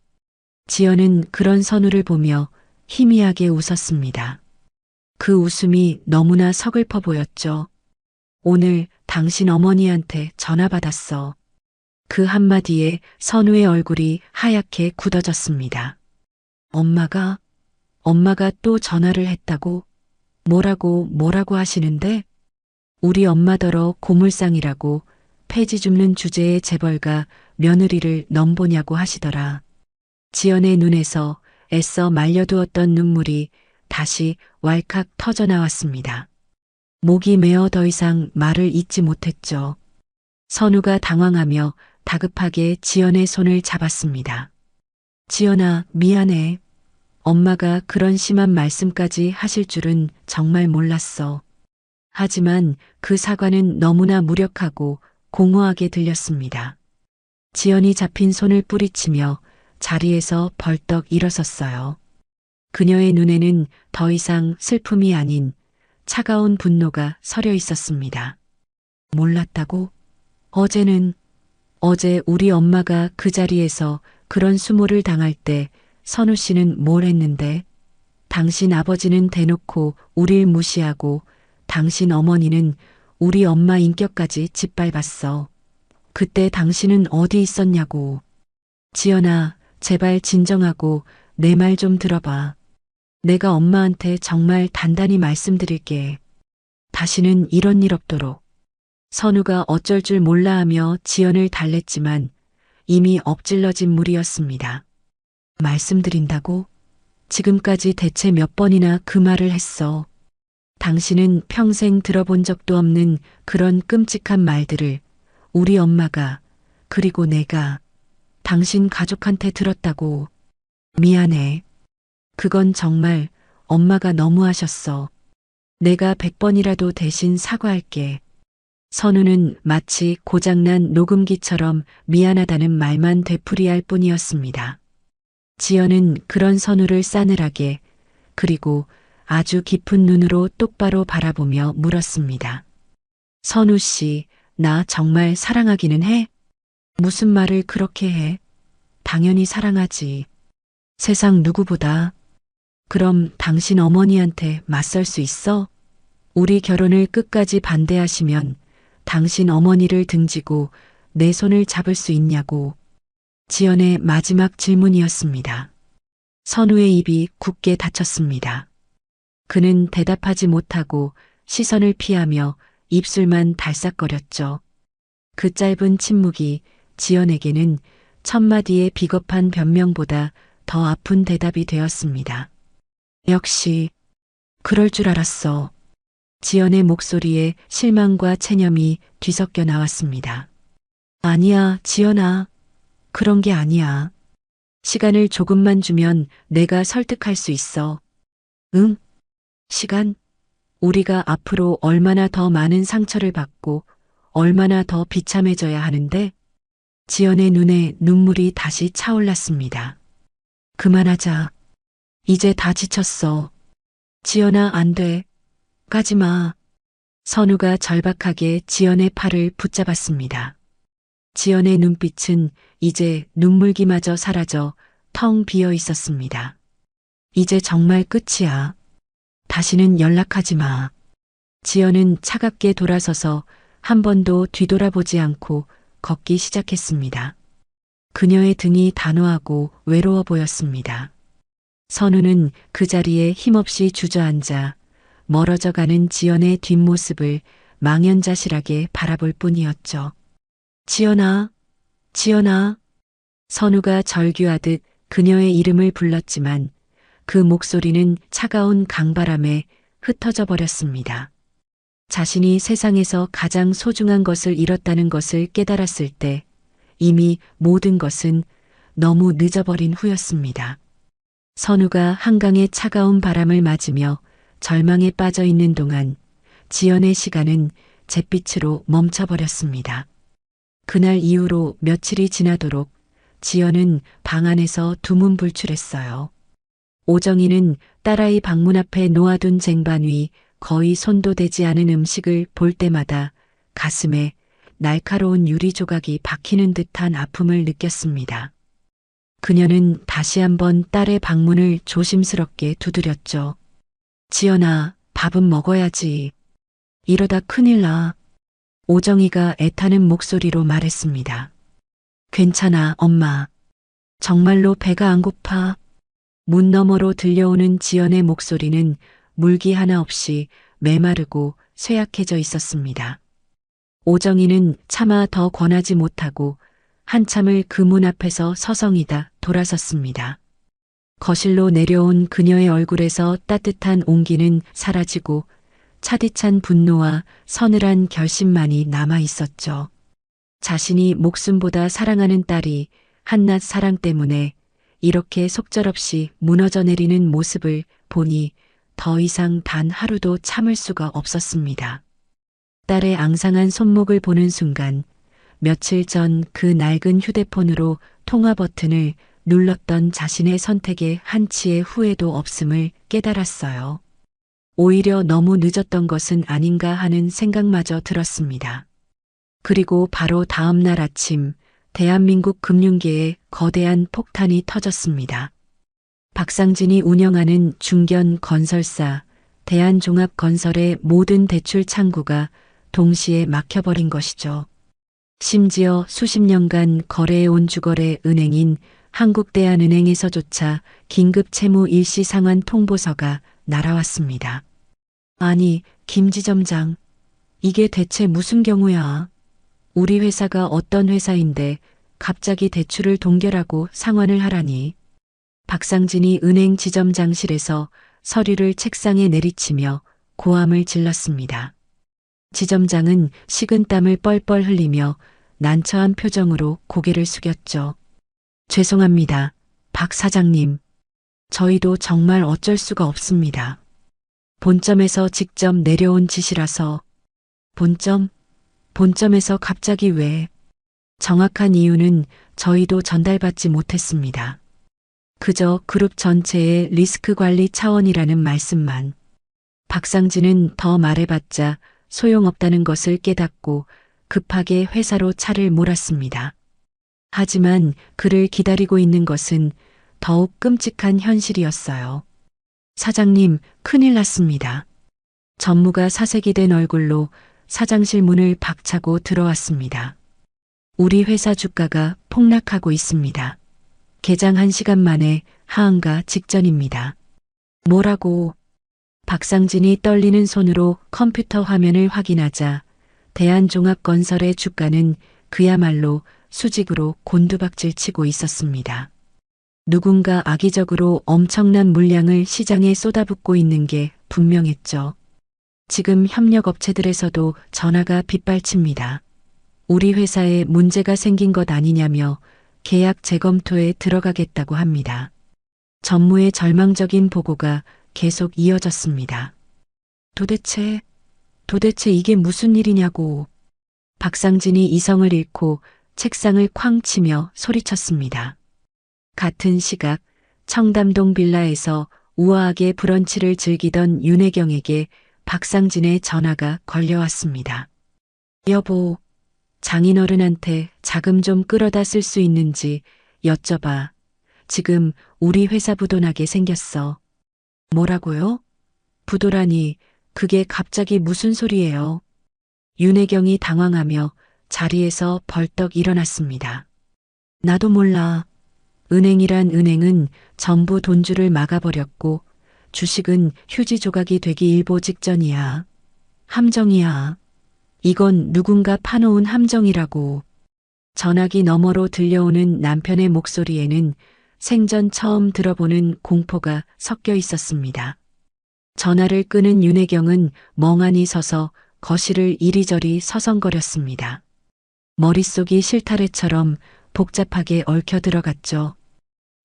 지연은 그런 선우를 보며 희미하게 웃었습니다. 그 웃음이 너무나 서글퍼 보였죠. 오늘 당신 어머니한테 전화 받았어. 그 한마디에 선우의 얼굴이 하얗게 굳어졌습니다. 엄마가 또 전화를 했다고? 뭐라고 하시는데? 우리 엄마더러 고물상이라고 폐지 줍는 주제의 재벌가 며느리를 넘보냐고 하시더라. 지연의 눈에서 애써 말려두었던 눈물이 다시 왈칵 터져 나왔습니다. 목이 메어 더 이상 말을 잇지 못했죠. 선우가 당황하며 다급하게 지연의 손을 잡았습니다. 지연아, 미안해. 엄마가 그런 심한 말씀까지 하실 줄은 정말 몰랐어. 하지만 그 사과는 너무나 무력하고 공허하게 들렸습니다. 지연이 잡힌 손을 뿌리치며 자리에서 벌떡 일어섰어요. 그녀의 눈에는 더 이상 슬픔이 아닌 차가운 분노가 서려 있었습니다. 몰랐다고? 어제 우리 엄마가 그 자리에서 그런 수모를 당할 때 선우 씨는 뭘 했는데? 당신 아버지는 대놓고 우릴 무시하고 당신 어머니는 우리 엄마 인격까지 짓밟았어. 그때 당신은 어디 있었냐고. 지연아, 제발 진정하고 내 말 좀 들어봐. 내가 엄마한테 정말 단단히 말씀드릴게. 다시는 이런 일 없도록. 선우가 어쩔 줄 몰라 하며 지연을 달랬지만 이미 엎질러진 물이었습니다. 말씀드린다고? 지금까지 대체 몇 번이나 그 말을 했어. 당신은 평생 들어본 적도 없는 그런 끔찍한 말들을 우리 엄마가 그리고 내가 당신 가족한테 들었다고. 미안해. 그건 정말 엄마가 너무하셨어. 내가 100번이라도 대신 사과할게. 선우는 마치 고장난 녹음기처럼 미안하다는 말만 되풀이할 뿐이었습니다. 지연은 그런 선우를 싸늘하게 그리고 아주 깊은 눈으로 똑바로 바라보며 물었습니다. 선우 씨, 나 정말 사랑하기는 해? 무슨 말을 그렇게 해? 당연히 사랑하지. 세상 누구보다. 그럼 당신 어머니한테 맞설 수 있어? 우리 결혼을 끝까지 반대하시면 당신 어머니를 등지고 내 손을 잡을 수 있냐고. 지연의 마지막 질문이었습니다. 선우의 입이 굳게 닫혔습니다. 그는 대답하지 못하고 시선을 피하며 입술만 달싹거렸죠. 그 짧은 침묵이 지연에게는 천마디의 비겁한 변명보다 더 아픈 대답이 되었습니다. 역시 그럴 줄 알았어. 지연의 목소리에 실망과 체념이 뒤섞여 나왔습니다. 아니야, 지연아. 그런 게 아니야. 시간을 조금만 주면 내가 설득할 수 있어. 응? 시간? 우리가 앞으로 얼마나 더 많은 상처를 받고 얼마나 더 비참해져야 하는데? 지연의 눈에 눈물이 다시 차올랐습니다. 그만하자. 이제 다 지쳤어. 지연아, 안 돼. 가지 마. 선우가 절박하게 지연의 팔을 붙잡았습니다. 지연의 눈빛은 이제 눈물기마저 사라져 텅 비어 있었습니다. 이제 정말 끝이야. 다시는 연락하지 마. 지연은 차갑게 돌아서서 한 번도 뒤돌아보지 않고 걷기 시작했습니다. 그녀의 등이 단호하고 외로워 보였습니다. 선우는 그 자리에 힘없이 주저앉아 멀어져 가는 지연의 뒷모습을 망연자실하게 바라볼 뿐이었죠. 지연아, 지연아. 선우가 절규하듯 그녀의 이름을 불렀지만 그 목소리는 차가운 강바람에 흩어져 버렸습니다. 자신이 세상에서 가장 소중한 것을 잃었다는 것을 깨달았을 때 이미 모든 것은 너무 늦어버린 후였습니다. 선우가 한강의 차가운 바람을 맞으며 절망에 빠져 있는 동안 지연의 시간은 잿빛으로 멈춰버렸습니다. 그날 이후로 며칠이 지나도록 지연은 방 안에서 두문불출했어요. 오정희는 딸아이 방문 앞에 놓아둔 쟁반 위 거의 손도 대지 않은 음식을 볼 때마다 가슴에 날카로운 유리 조각이 박히는 듯한 아픔을 느꼈습니다. 그녀는 다시 한번 딸의 방문을 조심스럽게 두드렸죠. 지연아, 밥은 먹어야지. 이러다 큰일 나. 오정희가 애타는 목소리로 말했습니다. 괜찮아, 엄마. 정말로 배가 안 고파. 문 너머로 들려오는 지연의 목소리는 물기 하나 없이 메마르고 쇠약해져 있었습니다. 오정희는 차마 더 권하지 못하고 한참을 그 문 앞에서 서성이다 돌아섰습니다. 거실로 내려온 그녀의 얼굴에서 따뜻한 온기는 사라지고 차디찬 분노와 서늘한 결심만이 남아 있었죠. 자신이 목숨보다 사랑하는 딸이 한낱 사랑 때문에 이렇게 속절없이 무너져 내리는 모습을 보니 더 이상 단 하루도 참을 수가 없었습니다. 딸의 앙상한 손목을 보는 순간 며칠 전 그 낡은 휴대폰으로 통화 버튼을 눌렀던 자신의 선택에 한치의 후회도 없음을 깨달았어요. 오히려 너무 늦었던 것은 아닌가 하는 생각마저 들었습니다. 그리고 바로 다음 날 아침 대한민국 금융계에 거대한 폭탄이 터졌습니다. 박상진이 운영하는 중견 건설사 대한종합건설의 모든 대출 창구가 동시에 막혀버린 것이죠. 심지어 수십 년간 거래해온 주거래 은행인 한국대한은행에서조차 긴급 채무 일시 상환 통보서가 날아왔습니다. 아니, 김 지점장, 이게 대체 무슨 경우야? 우리 회사가 어떤 회사인데 갑자기 대출을 동결하고 상환을 하라니. 박상진이 은행 지점장실에서 서류를 책상에 내리치며 고함을 질렀습니다. 지점장은 식은땀을 뻘뻘 흘리며 난처한 표정으로 고개를 숙였죠. 죄송합니다, 박 사장님. 저희도 정말 어쩔 수가 없습니다. 본점에서 직접 내려온 지시라서. 본점에서 갑자기 왜? 정확한 이유는 저희도 전달받지 못했습니다. 그저 그룹 전체의 리스크 관리 차원이라는 말씀만. 박상진은 더 말해봤자 소용없다는 것을 깨닫고 급하게 회사로 차를 몰았습니다. 하지만 그를 기다리고 있는 것은 더욱 끔찍한 현실이었어요. 사장님, 큰일 났습니다. 전무가 사색이 된 얼굴로 사장실 문을 박차고 들어왔습니다. 우리 회사 주가가 폭락하고 있습니다. 개장 1시간 만에 하한가 직전입니다. 뭐라고? 박상진이 떨리는 손으로 컴퓨터 화면을 확인하자 대한종합건설의 주가는 그야말로 수직으로 곤두박질 치고 있었습니다. 누군가 악의적으로 엄청난 물량을 시장에 쏟아붓고 있는 게 분명했죠. 지금 협력업체들에서도 전화가 빗발칩니다. 우리 회사에 문제가 생긴 것 아니냐며 계약 재검토에 들어가겠다고 합니다. 전무의 절망적인 보고가 계속 이어졌습니다. 도대체 이게 무슨 일이냐고. 박상진이 이성을 잃고 책상을 쾅 치며 소리쳤습니다. 같은 시각 청담동 빌라에서 우아하게 브런치를 즐기던 윤혜경에게 박상진의 전화가 걸려왔습니다. 여보, 장인어른한테 자금 좀 끌어다 쓸 수 있는지 여쭤봐. 지금 우리 회사 부도나게 생겼어. 뭐라고요? 부도라니, 그게 갑자기 무슨 소리예요? 윤혜경이 당황하며 자리에서 벌떡 일어났습니다. 나도 몰라. 은행이란 은행은 전부 돈줄을 막아버렸고 주식은 휴지 조각이 되기 일보 직전이야. 함정이야. 이건 누군가 파놓은 함정이라고. 전화기 너머로 들려오는 남편의 목소리에는 생전 처음 들어보는 공포가 섞여 있었습니다. 전화를 끄는 윤혜경은 멍하니 서서 거실을 이리저리 서성거렸습니다. 머릿속이 실타래처럼 복잡하게 얽혀 들어갔죠.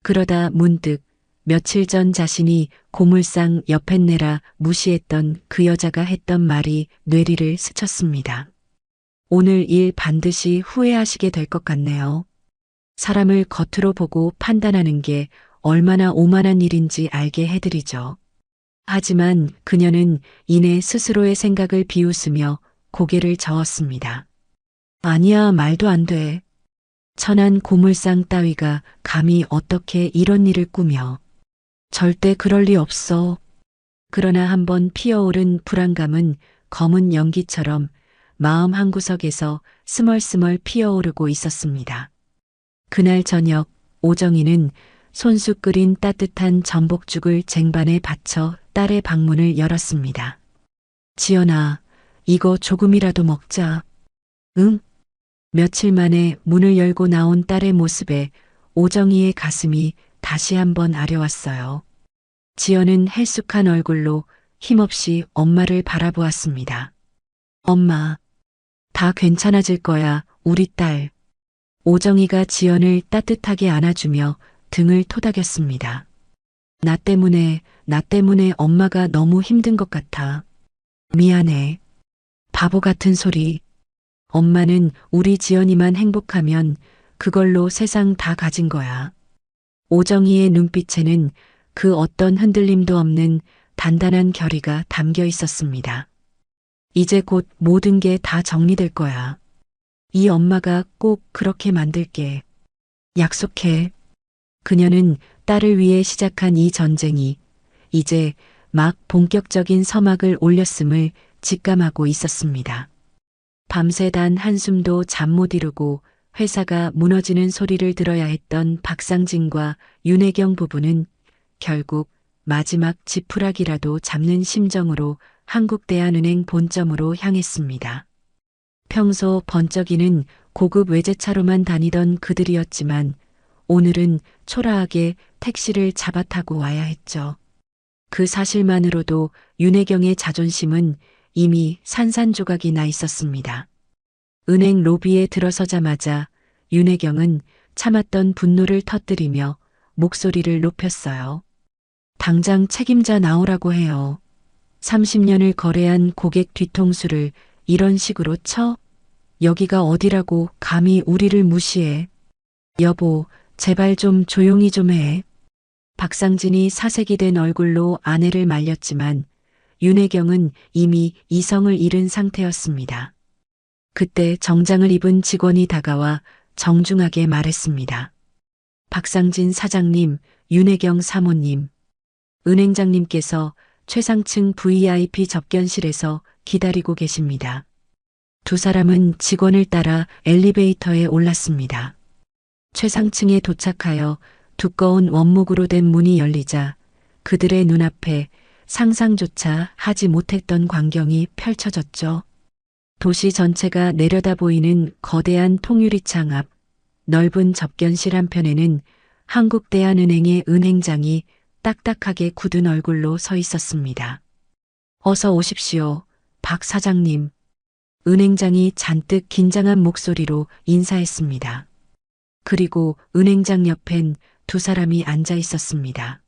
그러다 문득 며칠 전 자신이 고물상 옆했네라 무시했던 그 여자가 했던 말이 뇌리를 스쳤습니다. 오늘 일 반드시 후회하시게 될 것 같네요. 사람을 겉으로 보고 판단하는 게 얼마나 오만한 일인지 알게 해드리죠. 하지만 그녀는 이내 스스로의 생각을 비웃으며 고개를 저었습니다. 아니야, 말도 안 돼. 천한 고물상 따위가 감히 어떻게 이런 일을 꾸며. 절대 그럴 리 없어. 그러나 한번 피어오른 불안감은 검은 연기처럼 마음 한구석에서 스멀스멀 피어오르고 있었습니다. 그날 저녁 오정희는 손수 끓인 따뜻한 전복죽을 쟁반에 받쳐 딸의 방문을 열었습니다. 지연아, 이거 조금이라도 먹자. 응? 며칠 만에 문을 열고 나온 딸의 모습에 오정희의 가슴이 다시 한번 아려왔어요. 지연은 헬쑥한 얼굴로 힘없이 엄마를 바라보았습니다. 엄마, 다 괜찮아질 거야, 우리 딸. 오정희가 지연을 따뜻하게 안아주며 등을 토닥였습니다. 나 때문에 엄마가 너무 힘든 것 같아. 미안해. 바보 같은 소리. 엄마는 우리 지연이만 행복하면 그걸로 세상 다 가진 거야. 오정희의 눈빛에는 그 어떤 흔들림도 없는 단단한 결의가 담겨 있었습니다. 이제 곧 모든 게 다 정리될 거야. 이 엄마가 꼭 그렇게 만들게. 약속해. 그녀는 딸을 위해 시작한 이 전쟁이 이제 막 본격적인 서막을 올렸음을 직감하고 있었습니다. 밤새 단 한숨도 잠 못 이루고 회사가 무너지는 소리를 들어야 했던 박상진과 윤혜경 부부는 결국 마지막 지푸라기라도 잡는 심정으로 한국대한은행 본점으로 향했습니다. 평소 번쩍이는 고급 외제차로만 다니던 그들이었지만 오늘은 초라하게 택시를 잡아 타고 와야 했죠. 그 사실만으로도 윤혜경의 자존심은 이미 산산조각이 나 있었습니다. 은행 로비에 들어서자마자 윤혜경은 참았던 분노를 터뜨리며 목소리를 높였어요. 당장 책임자 나오라고 해요. 30년을 거래한 고객 뒤통수를 이런 식으로 쳐? 여기가 어디라고 감히 우리를 무시해. 여보, 제발 좀 조용히 좀 해. 박상진이 사색이 된 얼굴로 아내를 말렸지만 윤혜경은 이미 이성을 잃은 상태였습니다. 그때 정장을 입은 직원이 다가와 정중하게 말했습니다. 박상진 사장님, 윤혜경 사모님, 은행장님께서 최상층 VIP 접견실에서 기다리고 계십니다. 두 사람은 직원을 따라 엘리베이터에 올랐습니다. 최상층에 도착하여 두꺼운 원목으로 된 문이 열리자 그들의 눈앞에 상상조차 하지 못했던 광경이 펼쳐졌죠. 도시 전체가 내려다 보이는 거대한 통유리창 앞 넓은 접견실 한편에는 한국대한은행의 은행장이 딱딱하게 굳은 얼굴로 서 있었습니다. 어서 오십시오, 박 사장님. 은행장이 잔뜩 긴장한 목소리로 인사했습니다. 그리고 은행장 옆엔 두 사람이 앉아 있었습니다.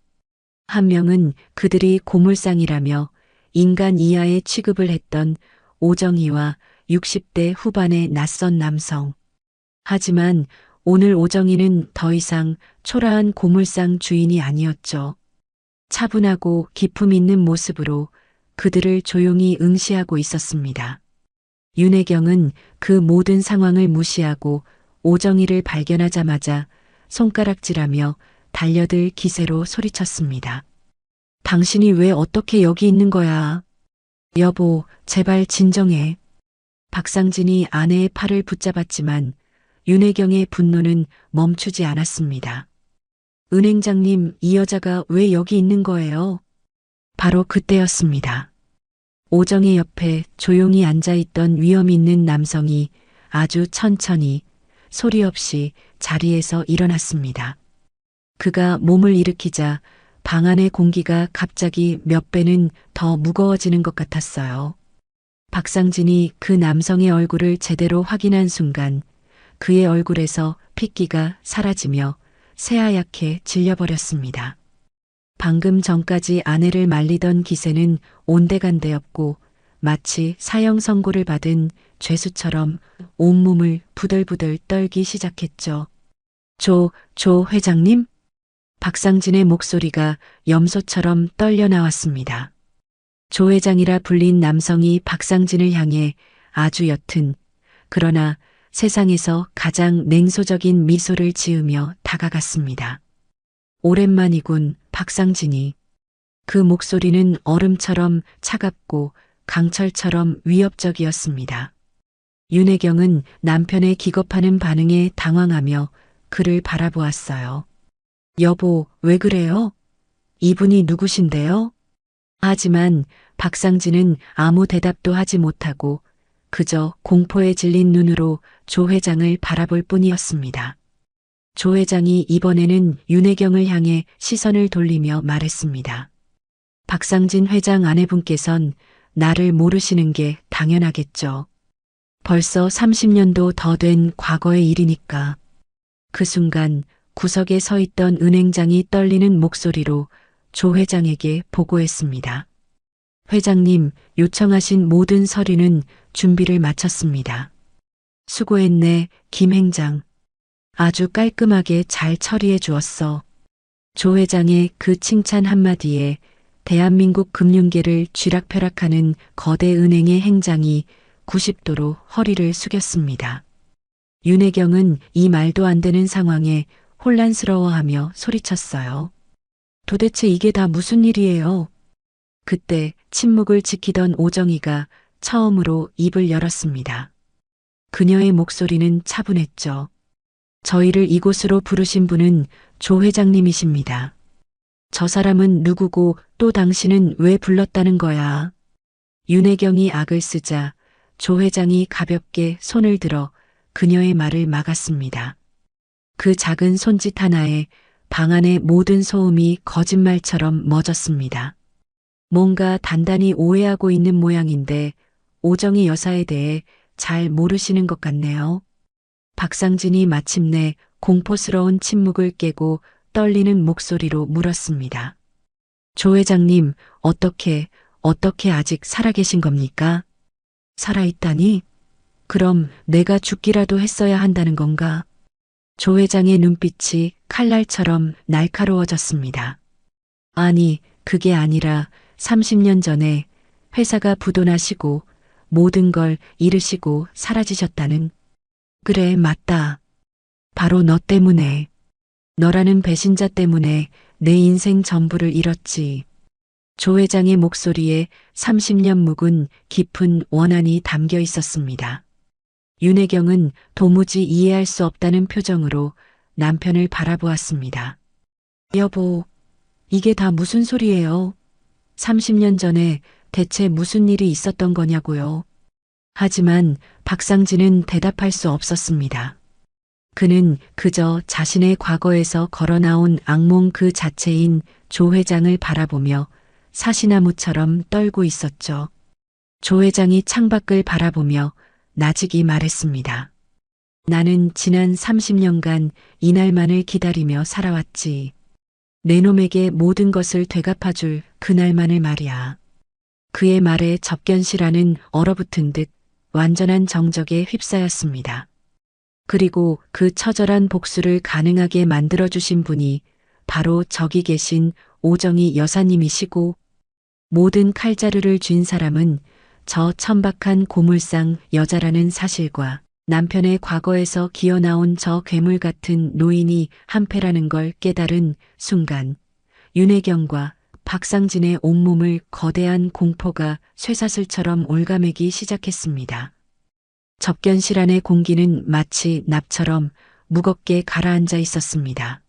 한 명은 그들이 고물상이라며 인간 이하의 취급을 했던 오정희와 60대 후반의 낯선 남성. 하지만 오늘 오정희는 더 이상 초라한 고물상 주인이 아니었죠. 차분하고 기품 있는 모습으로 그들을 조용히 응시하고 있었습니다. 윤혜경은 그 모든 상황을 무시하고 오정희를 발견하자마자 손가락질하며 달려들 기세로 소리쳤습니다. 당신이 왜 어떻게 여기 있는 거야? 여보, 제발 진정해. 박상진이 아내의 팔을 붙잡았지만 윤혜경의 분노는 멈추지 않았습니다. 은행장님, 이 여자가 왜 여기 있는 거예요? 바로 그때였습니다. 오정희 옆에 조용히 앉아있던 위험 있는 남성이 아주 천천히 소리 없이 자리에서 일어났습니다. 그가 몸을 일으키자 방 안의 공기가 갑자기 몇 배는 더 무거워지는 것 같았어요. 박상진이 그 남성의 얼굴을 제대로 확인한 순간 그의 얼굴에서 핏기가 사라지며 새하얗게 질려버렸습니다. 방금 전까지 아내를 말리던 기세는 온데간데 없고 마치 사형 선고를 받은 죄수처럼 온몸을 부들부들 떨기 시작했죠. 조 회장님? 박상진의 목소리가 염소처럼 떨려 나왔습니다. 조 회장이라 불린 남성이 박상진을 향해 아주 옅은 그러나 세상에서 가장 냉소적인 미소를 지으며 다가갔습니다. 오랜만이군, 박상진이. 그 목소리는 얼음처럼 차갑고 강철처럼 위협적이었습니다. 윤혜경은 남편의 기겁하는 반응에 당황하며 그를 바라보았어요. 여보, 왜 그래요? 이분이 누구신데요? 하지만 박상진은 아무 대답도 하지 못하고 그저 공포에 질린 눈으로 조 회장을 바라볼 뿐이었습니다. 조 회장이 이번에는 윤혜경을 향해 시선을 돌리며 말했습니다. 박상진 회장 아내분께선 나를 모르시는 게 당연하겠죠. 벌써 30년도 더 된 과거의 일이니까. 그 순간 구석에 서 있던 은행장이 떨리는 목소리로 조 회장에게 보고했습니다. 회장님, 요청하신 모든 서류는 준비를 마쳤습니다. 수고했네, 김 행장. 아주 깔끔하게 잘 처리해 주었어. 조 회장의 그 칭찬 한마디에 대한민국 금융계를 쥐락펴락하는 거대 은행의 행장이 90도로 허리를 숙였습니다. 윤혜경은 이 말도 안 되는 상황에 혼란스러워하며 소리쳤어요. 도대체 이게 다 무슨 일이에요? 그때 침묵을 지키던 오정희가 처음으로 입을 열었습니다. 그녀의 목소리는 차분했죠. 저희를 이곳으로 부르신 분은 조 회장님이십니다. 저 사람은 누구고 또 당신은 왜 불렀다는 거야? 윤혜경이 악을 쓰자 조 회장이 가볍게 손을 들어 그녀의 말을 막았습니다. 그 작은 손짓 하나에 방 안의 모든 소음이 거짓말처럼 멎었습니다. 뭔가 단단히 오해하고 있는 모양인데 오정희 여사에 대해 잘 모르시는 것 같네요. 박상진이 마침내 공포스러운 침묵을 깨고 떨리는 목소리로 물었습니다. 조 회장님, 어떻게 아직 살아계신 겁니까? 살아있다니? 그럼 내가 죽기라도 했어야 한다는 건가? 조 회장의 눈빛이 칼날처럼 날카로워졌습니다. 아니, 그게 아니라 30년 전에 회사가 부도나시고 모든 걸 잃으시고 사라지셨다는. 그래, 맞다. 바로 너 때문에. 너라는 배신자 때문에 내 인생 전부를 잃었지. 조 회장의 목소리에 30년 묵은 깊은 원한이 담겨 있었습니다. 윤혜경은 도무지 이해할 수 없다는 표정으로 남편을 바라보았습니다. 여보, 이게 다 무슨 소리예요? 30년 전에 대체 무슨 일이 있었던 거냐고요. 하지만 박상진은 대답할 수 없었습니다. 그는 그저 자신의 과거에서 걸어나온 악몽 그 자체인 조 회장을 바라보며 사시나무처럼 떨고 있었죠. 조 회장이 창밖을 바라보며 나직이 말했습니다. 나는 지난 30년간 이날만을 기다리며 살아왔지. 내 놈에게 모든 것을 되갚아줄 그날만을 말이야. 그의 말에 접견실하는 얼어붙은 듯 완전한 정적에 휩싸였습니다. 그리고 그 처절한 복수를 가능하게 만들어주신 분이 바로 저기 계신 오정희 여사님이시고 모든 칼자루를 쥔 사람은 저 천박한 고물상 여자라는 사실과 남편의 과거에서 기어나온 저 괴물 같은 노인이 한패라는 걸 깨달은 순간 윤혜경과 박상진의 온몸을 거대한 공포가 쇠사슬처럼 올가매기 시작했습니다. 접견실 안의 공기는 마치 납처럼 무겁게 가라앉아 있었습니다.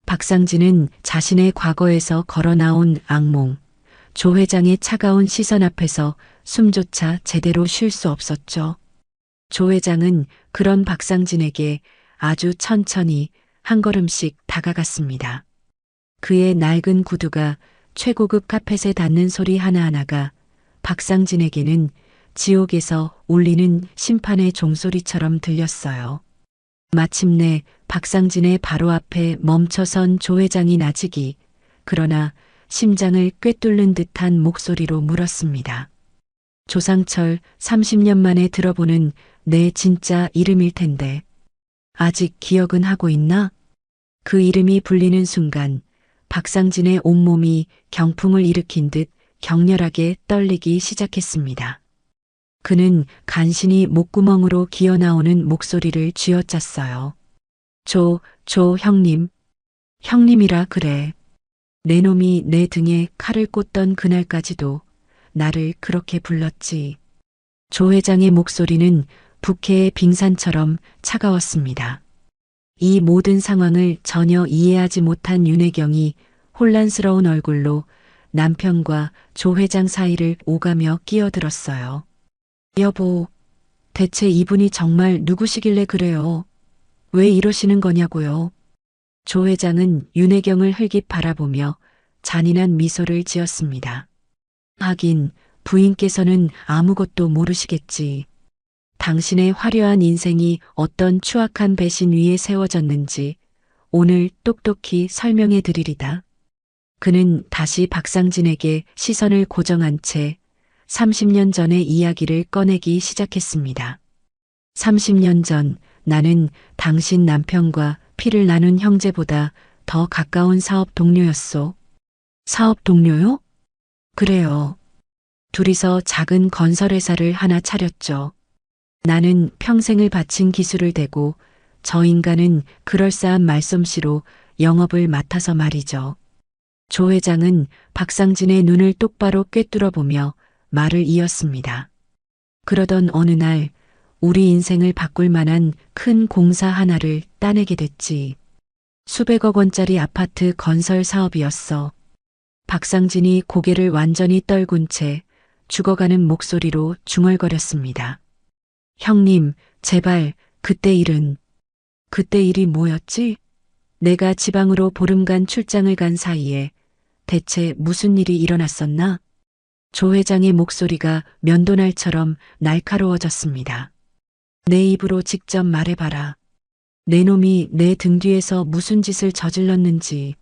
박상진은 자신의 과거에서 걸어나온 악몽, 조 회장의 차가운 시선 앞에서 숨조차 제대로 쉴 수 없었죠. 조 회장은 그런 박상진에게 아주 천천히 한 걸음씩 다가갔습니다. 그의 낡은 구두가 최고급 카펫에 닿는 소리 하나하나가 박상진에게는 지옥에서 울리는 심판의 종소리처럼 들렸어요. 마침내 박상진의 바로 앞에 멈춰선 조 회장이 나직이, 그러나 심장을 꿰뚫는 듯한 목소리로 물었습니다. 조상철, 30년 만에 들어보는 내 진짜 이름일 텐데 아직 기억은 하고 있나? 그 이름이 불리는 순간 박상진의 온몸이 경풍을 일으킨 듯 격렬하게 떨리기 시작했습니다. 그는 간신히 목구멍으로 기어나오는 목소리를 쥐어짰어요. 조 형님. 형님이라 그래. 내 놈이 내 등에 칼을 꽂던 그날까지도 나를 그렇게 불렀지. 조 회장의 목소리는 북해의 빙산처럼 차가웠습니다. 이 모든 상황을 전혀 이해하지 못한 윤혜경이 혼란스러운 얼굴로 남편과 조 회장 사이를 오가며 끼어들었어요. 여보, 대체 이분이 정말 누구시길래 그래요? 왜 이러시는 거냐고요? 조 회장은 윤혜경을 흘깃 바라보며 잔인한 미소를 지었습니다. 하긴 부인께서는 아무것도 모르시겠지. 당신의 화려한 인생이 어떤 추악한 배신 위에 세워졌는지 오늘 똑똑히 설명해 드리리다. 그는 다시 박상진에게 시선을 고정한 채 30년 전의 이야기를 꺼내기 시작했습니다. 30년 전 나는 당신 남편과 피를 나눈 형제보다 더 가까운 사업 동료였소. 사업 동료요? 그래요. 둘이서 작은 건설회사를 하나 차렸죠. 나는 평생을 바친 기술을 대고 저 인간은 그럴싸한 말솜씨로 영업을 맡아서 말이죠. 조 회장은 박상진의 눈을 똑바로 꿰뚫어 보며 말을 이었습니다. 그러던 어느 날 우리 인생을 바꿀 만한 큰 공사 하나를 따내게 됐지. 수백억 원짜리 아파트 건설 사업이었어. 박상진이 고개를 완전히 떨군 채 죽어가는 목소리로 중얼거렸습니다. 형님, 제발, 그때 일이 뭐였지? 내가 지방으로 보름간 출장을 간 사이에 대체 무슨 일이 일어났었나? 조 회장의 목소리가 면도날처럼 날카로워졌습니다. 내 입으로 직접 말해봐라. 내 놈이 내 등 뒤에서 무슨 짓을 저질렀는지.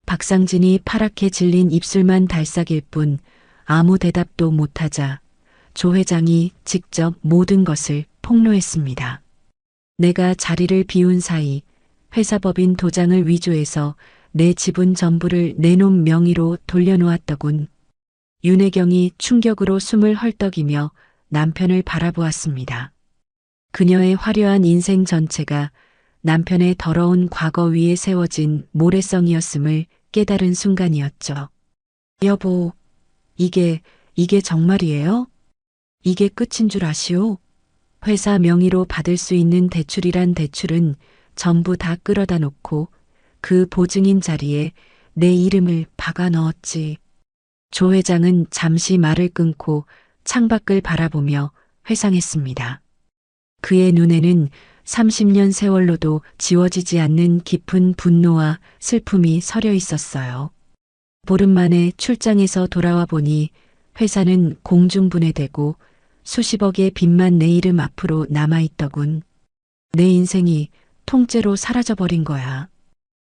박상진이 파랗게 질린 입술만 달싹일 뿐 아무 대답도 못하자 조 회장이 직접 모든 것을 폭로했습니다. 내가 자리를 비운 사이 회사법인 도장을 위조해서 내 지분 전부를 내 놈 명의로 돌려놓았더군. 윤혜경이 충격으로 숨을 헐떡이며 남편을 바라보았습니다. 그녀의 화려한 인생 전체가 남편의 더러운 과거 위에 세워진 모래성이었음을 깨달은 순간이었죠. 여보, 이게 정말이에요? 이게 끝인 줄 아시오? 회사 명의로 받을 수 있는 대출이란 대출은 전부 다 끌어다 놓고 그 보증인 자리에 내 이름을 박아 넣었지. 조 회장은 잠시 말을 끊고 창밖을 바라보며 회상했습니다. 그의 눈에는 30년 세월로도 지워지지 않는 깊은 분노와 슬픔이 서려 있었어요. 보름 만에 출장에서 돌아와 보니 회사는 공중분해되고 수십억의 빚만 내 이름 앞으로 남아있더군. 내 인생이 통째로 사라져버린 거야.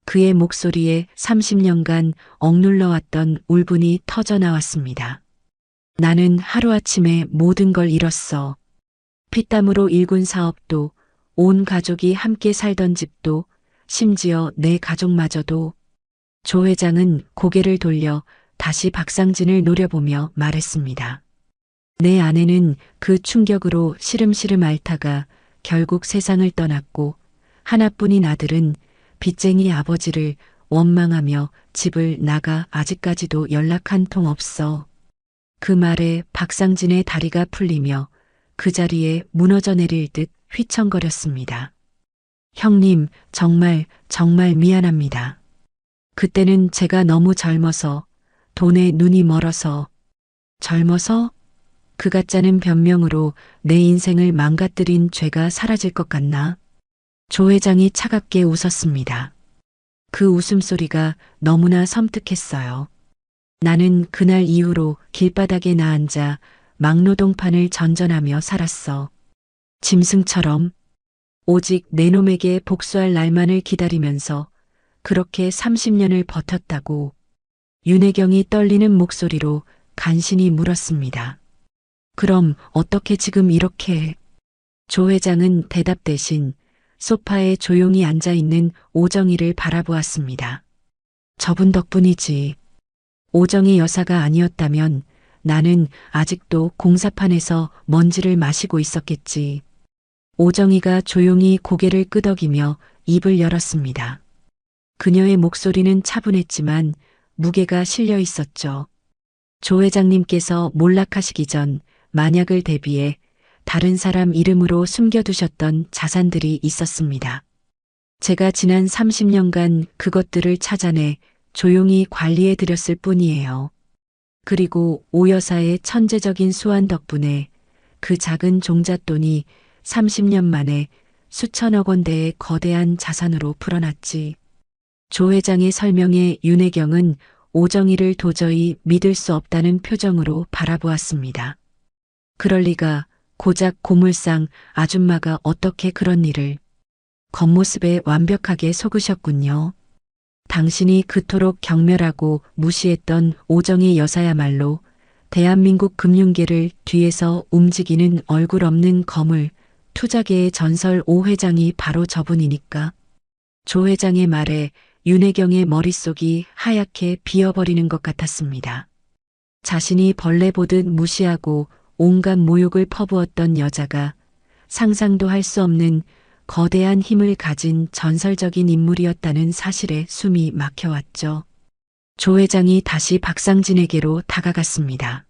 그의 목소리에 30년간 억눌러왔던 울분이 터져나왔습니다. 나는 하루아침에 모든 걸 잃었어. 피땀으로 일군 사업도, 온 가족이 함께 살던 집도, 심지어 내 가족마저도. 조 회장은 고개를 돌려 다시 박상진을 노려보며 말했습니다. 내 아내는 그 충격으로 시름시름 앓다가 결국 세상을 떠났고 하나뿐인 아들은 빚쟁이 아버지를 원망하며 집을 나가 아직까지도 연락 한 통 없어. 그 말에 박상진의 다리가 풀리며 그 자리에 무너져 내릴 듯 휘청거렸습니다. 형님, 정말 미안합니다. 그때는 제가 너무 젊어서, 돈에 눈이 멀어서. 젊어서? 그 가짜는 변명으로 내 인생을 망가뜨린 죄가 사라질 것 같나? 조 회장이 차갑게 웃었습니다. 그 웃음소리가 너무나 섬뜩했어요. 나는 그날 이후로 길바닥에 나앉아 막노동판을 전전하며 살았어. 짐승처럼 오직 내 놈에게 복수할 날만을 기다리면서 그렇게 30년을 버텼다고 윤혜경이 떨리는 목소리로 간신히 물었습니다. 그럼 어떻게 지금 이렇게 해? 조 회장은 대답 대신 소파에 조용히 앉아 있는 오정희를 바라보았습니다. 저분 덕분이지. 오정희 여사가 아니었다면 나는 아직도 공사판에서 먼지를 마시고 있었겠지. 오정희가 조용히 고개를 끄덕이며 입을 열었습니다. 그녀의 목소리는 차분했지만 무게가 실려 있었죠. 조 회장님께서 몰락하시기 전 만약을 대비해 다른 사람 이름으로 숨겨두셨던 자산들이 있었습니다. 제가 지난 30년간 그것들을 찾아내 조용히 관리해 드렸을 뿐이에요. 그리고 오 여사의 천재적인 수완 덕분에 그 작은 종잣돈이 30년 만에 수천억 원대의 거대한 자산으로 불어났지. 조 회장의 설명에 윤혜경은 오정희를 도저히 믿을 수 없다는 표정으로 바라보았습니다. 그럴 리가, 고작 고물상 아줌마가 어떻게 그런 일을. 겉모습에 완벽하게 속으셨군요. 당신이 그토록 경멸하고 무시했던 오정희 여사야말로 대한민국 금융계를 뒤에서 움직이는 얼굴 없는 거물, 투자계의 전설 오 회장이 바로 저분이니까. 조 회장의 말에 윤혜경의 머릿속이 하얗게 비어버리는 것 같았습니다. 자신이 벌레 보듯 무시하고 온갖 모욕을 퍼부었던 여자가 상상도 할 수 없는 거대한 힘을 가진 전설적인 인물이었다는 사실에 숨이 막혀왔죠. 조 회장이 다시 박상진에게로 다가갔습니다.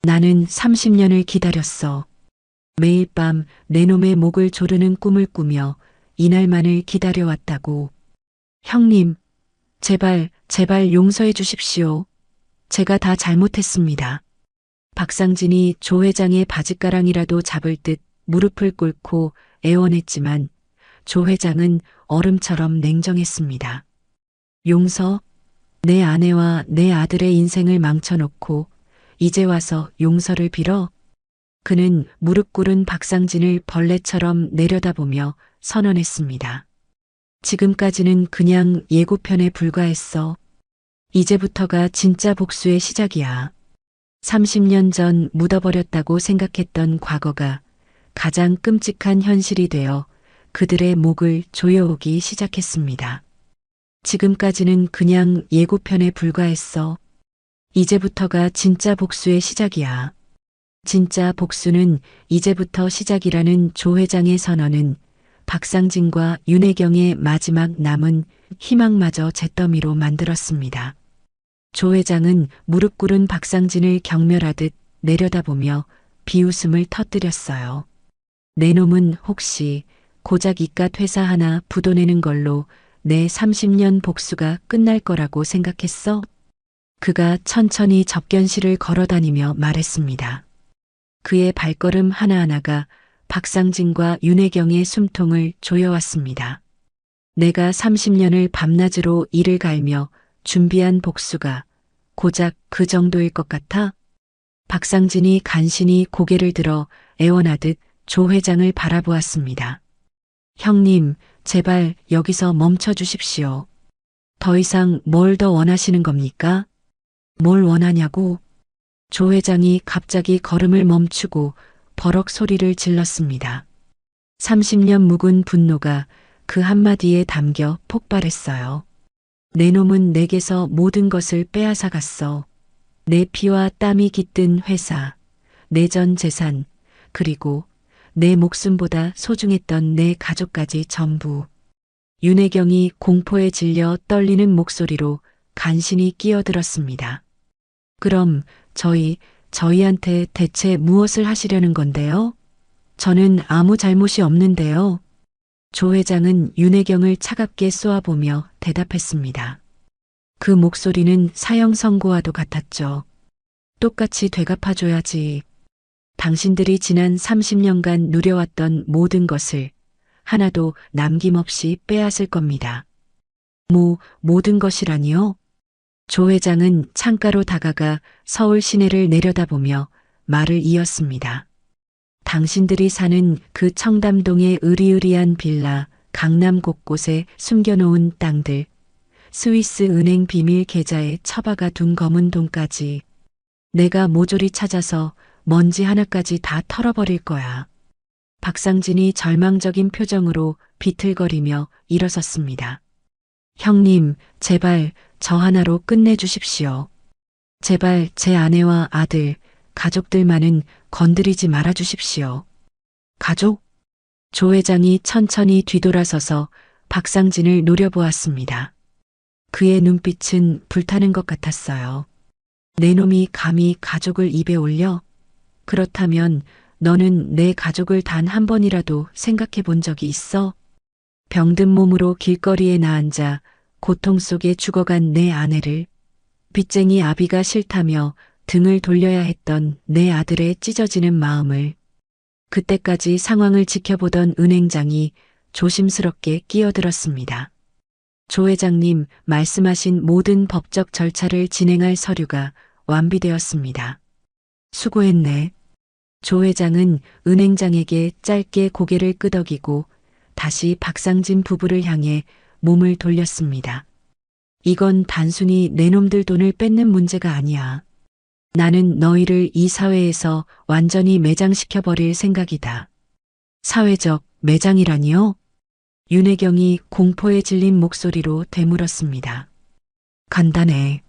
나는 30년을 기다렸어. 매일 밤 내 놈의 목을 조르는 꿈을 꾸며 이날만을 기다려왔다고. 형님, 제발 용서해 주십시오. 제가 다 잘못했습니다. 박상진이 조 회장의 바짓가랑이라도 잡을 듯 무릎을 꿇고 애원했지만 조 회장은 얼음처럼 냉정했습니다. 용서? 내 아내와 내 아들의 인생을 망쳐놓고 이제 와서 용서를 빌어? 그는 무릎 꿇은 박상진을 벌레처럼 내려다보며 선언했습니다. 지금까지는 그냥 예고편에 불과했어. 이제부터가 진짜 복수의 시작이야. 30년 전 묻어버렸다고 생각했던 과거가 가장 끔찍한 현실이 되어 그들의 목을 조여오기 시작했습니다. 지금까지는 그냥 예고편에 불과했어. 이제부터가 진짜 복수의 시작이야. 진짜 복수는 이제부터 시작이라는 조 회장의 선언은 박상진과 윤혜경의 마지막 남은 희망마저 잿더미로 만들었습니다. 조 회장은 무릎 꿇은 박상진을 경멸하듯 내려다보며 비웃음을 터뜨렸어요. 내 놈은 혹시 고작 이깟 회사 하나 부도내는 걸로 내 30년 복수가 끝날 거라고 생각했어? 그가 천천히 접견실을 걸어다니며 말했습니다. 그의 발걸음 하나하나가 박상진과 윤혜경의 숨통을 조여왔습니다. 내가 30년을 밤낮으로 이를 갈며 준비한 복수가 고작 그 정도일 것 같아? 박상진이 간신히 고개를 들어 애원하듯 조 회장을 바라보았습니다. 형님, 제발 여기서 멈춰 주십시오. 더 이상 뭘 더 원하시는 겁니까? 뭘 원하냐고? 조 회장이 갑자기 걸음을 멈추고 버럭 소리를 질렀습니다. 30년 묵은 분노가 그 한마디에 담겨 폭발했어요. 내 놈은 내게서 모든 것을 빼앗아 갔어. 내 피와 땀이 깃든 회사, 내 전 재산, 그리고 내 목숨보다 소중했던 내 가족까지 전부. 윤혜경이 공포에 질려 떨리는 목소리로 간신히 끼어들었습니다. 그럼 저희한테 대체 무엇을 하시려는 건데요? 저는 아무 잘못이 없는데요. 조 회장은 윤혜경을 차갑게 쏘아보며 대답했습니다. 그 목소리는 사형 선고와도 같았죠. 똑같이 되갚아줘야지. 당신들이 지난 30년간 누려왔던 모든 것을 하나도 남김없이 빼앗을 겁니다. 모든 것이라니요? 조 회장은 창가로 다가가 서울 시내를 내려다보며 말을 이었습니다. 당신들이 사는 그 청담동의 으리으리한 빌라, 강남 곳곳에 숨겨놓은 땅들, 스위스 은행 비밀 계좌에 처박아 둔 검은 돈까지 내가 모조리 찾아서 먼지 하나까지 다 털어버릴 거야. 박상진이 절망적인 표정으로 비틀거리며 일어섰습니다. 형님, 제발 저 하나로 끝내주십시오. 제발 제 아내와 아들, 가족들만은 건드리지 말아주십시오. 가족? 조 회장이 천천히 뒤돌아서서 박상진을 노려보았습니다. 그의 눈빛은 불타는 것 같았어요. 내 놈이 감히 가족을 입에 올려? 그렇다면 너는 내 가족을 단 한 번이라도 생각해 본 적이 있어? 병든 몸으로 길거리에 나앉아 고통 속에 죽어간 내 아내를, 빚쟁이 아비가 싫다며 등을 돌려야 했던 내 아들의 찢어지는 마음을, 그때까지 상황을 지켜보던 은행장이 조심스럽게 끼어들었습니다. 조 회장님, 말씀하신 모든 법적 절차를 진행할 서류가 완비되었습니다. 수고했네. 조 회장은 은행장에게 짧게 고개를 끄덕이고 다시 박상진 부부를 향해 몸을 돌렸습니다. 이건 단순히 내 놈들 돈을 뺏는 문제가 아니야. 나는 너희를 이 사회에서 완전히 매장시켜버릴 생각이다. 사회적 매장이라니요? 윤혜경이 공포에 질린 목소리로 되물었습니다. 간단해.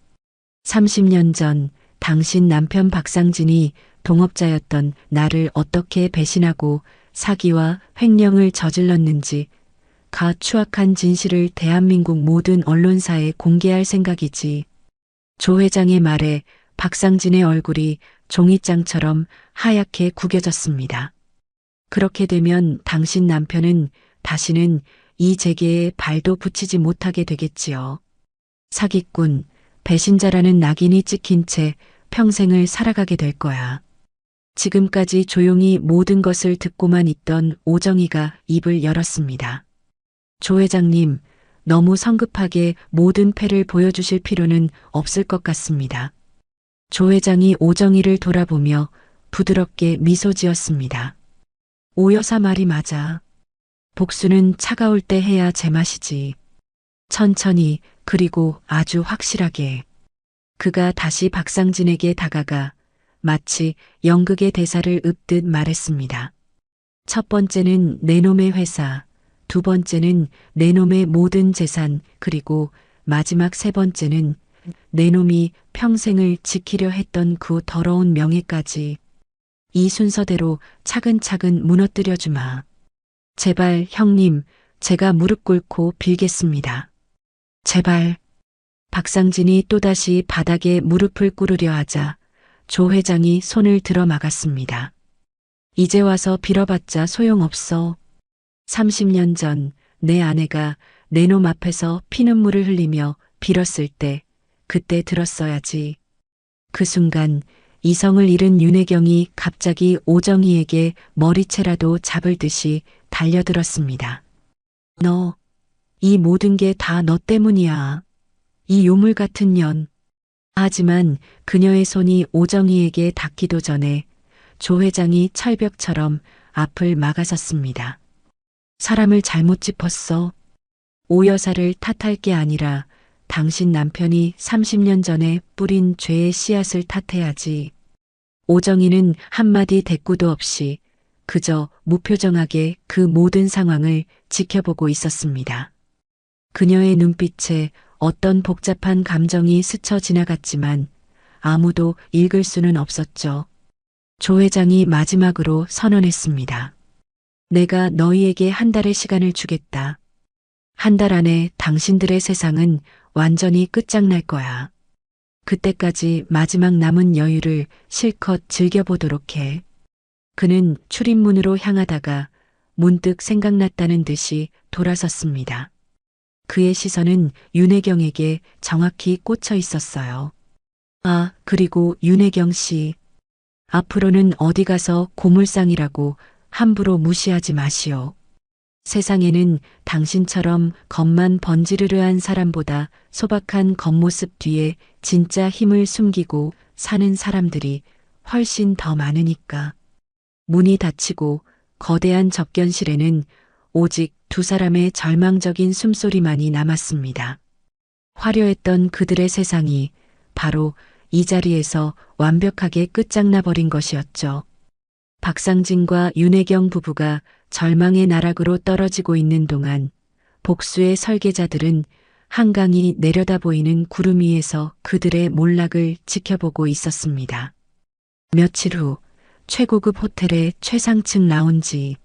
30년 전 당신 남편 박상진이 동업자였던 나를 어떻게 배신하고 사기와 횡령을 저질렀는지 가 추악한 진실을 대한민국 모든 언론사에 공개할 생각이지. 조 회장의 말에 박상진의 얼굴이 종이장처럼 하얗게 구겨졌습니다. 그렇게 되면 당신 남편은 다시는 이 재계에 발도 붙이지 못하게 되겠지요. 사기꾼, 배신자라는 낙인이 찍힌 채 평생을 살아가게 될 거야. 지금까지 조용히 모든 것을 듣고만 있던 오정희가 입을 열었습니다. 조 회장님, 너무 성급하게 모든 패를 보여주실 필요는 없을 것 같습니다. 조 회장이 오정희를 돌아보며 부드럽게 미소 지었습니다. 오 여사 말이 맞아. 복수는 차가울 때 해야 제맛이지. 천천히, 그리고 아주 확실하게. 그가 다시 박상진에게 다가가 마치 연극의 대사를 읊듯 말했습니다. 첫 번째는 내 놈의 회사, 두 번째는 내 놈의 모든 재산, 그리고 마지막 세 번째는 내 놈이 평생을 지키려 했던 그 더러운 명예까지. 이 순서대로 차근차근 무너뜨려 주마. 제발 형님, 제가 무릎 꿇고 빌겠습니다. 제발. 박상진이 또다시 바닥에 무릎을 꿇으려 하자 조 회장이 손을 들어 막았습니다. 이제 와서 빌어봤자 소용없어. 30년 전 내 아내가 내 놈 앞에서 피눈물을 흘리며 빌었을 때 그때 들었어야지. 그 순간 이성을 잃은 윤혜경이 갑자기 오정희에게 머리채라도 잡을 듯이 달려들었습니다. 너, 이 모든 게 다 너 때문이야. 이 요물 같은 년. 하지만 그녀의 손이 오정희에게 닿기도 전에 조 회장이 철벽처럼 앞을 막아섰습니다. 사람을 잘못 짚었어. 오 여사를 탓할 게 아니라 당신 남편이 30년 전에 뿌린 죄의 씨앗을 탓해야지. 오정희는 한마디 대꾸도 없이 그저 무표정하게 그 모든 상황을 지켜보고 있었습니다. 그녀의 눈빛에 어떤 복잡한 감정이 스쳐 지나갔지만 아무도 읽을 수는 없었죠. 조 회장이 마지막으로 선언했습니다. 내가 너희에게 한 달의 시간을 주겠다. 한 달 안에 당신들의 세상은 완전히 끝장날 거야. 그때까지 마지막 남은 여유를 실컷 즐겨보도록 해. 그는 출입문으로 향하다가 문득 생각났다는 듯이 돌아섰습니다. 그의 시선은 윤혜경에게 정확히 꽂혀 있었어요. 아, 그리고 윤혜경 씨. 앞으로는 어디 가서 고물상이라고 함부로 무시하지 마시오. 세상에는 당신처럼 겉만 번지르르한 사람보다 소박한 겉모습 뒤에 진짜 힘을 숨기고 사는 사람들이 훨씬 더 많으니까. 문이 닫히고 거대한 접견실에는 오직 두 사람의 절망적인 숨소리만이 남았습니다. 화려했던 그들의 세상이 바로 이 자리에서 완벽하게 끝장나버린 것이었죠. 박상진과 윤혜경 부부가 절망의 나락으로 떨어지고 있는 동안 복수의 설계자들은 한강이 내려다 보이는 구름 위에서 그들의 몰락을 지켜보고 있었습니다. 며칠 후 최고급 호텔의 최상층 라운지.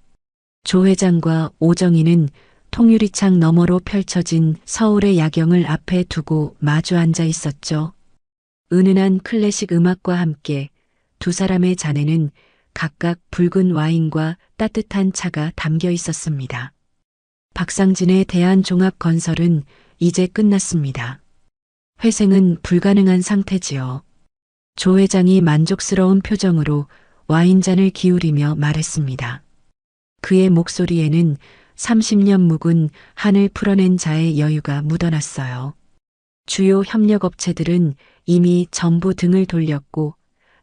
조 회장과 오정희는 통유리창 너머로 펼쳐진 서울의 야경을 앞에 두고 마주 앉아 있었죠. 은은한 클래식 음악과 함께 두 사람의 잔에는 각각 붉은 와인과 따뜻한 차가 담겨 있었습니다. 박상진의 대한종합건설은 이제 끝났습니다. 회생은 불가능한 상태지요. 조 회장이 만족스러운 표정으로 와인잔을 기울이며 말했습니다. 그의 목소리에는 30년 묵은 한을 풀어낸 자의 여유가 묻어났어요. 주요 협력업체들은 이미 전부 등을 돌렸고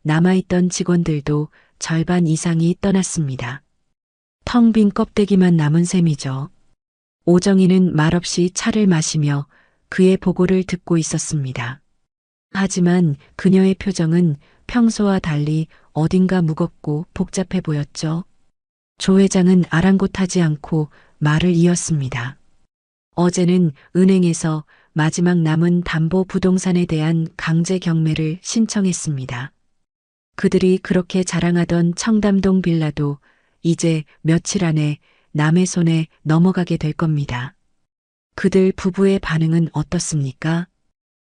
남아있던 직원들도 절반 이상이 떠났습니다. 텅 빈 껍데기만 남은 셈이죠. 오정희는 말없이 차를 마시며 그의 보고를 듣고 있었습니다. 하지만 그녀의 표정은 평소와 달리 어딘가 무겁고 복잡해 보였죠. 조 회장은 아랑곳하지 않고 말을 이었습니다. 어제는 은행에서 마지막 남은 담보 부동산에 대한 강제 경매를 신청했습니다. 그들이 그렇게 자랑하던 청담동 빌라도 이제 며칠 안에 남의 손에 넘어가게 될 겁니다. 그들 부부의 반응은 어떻습니까?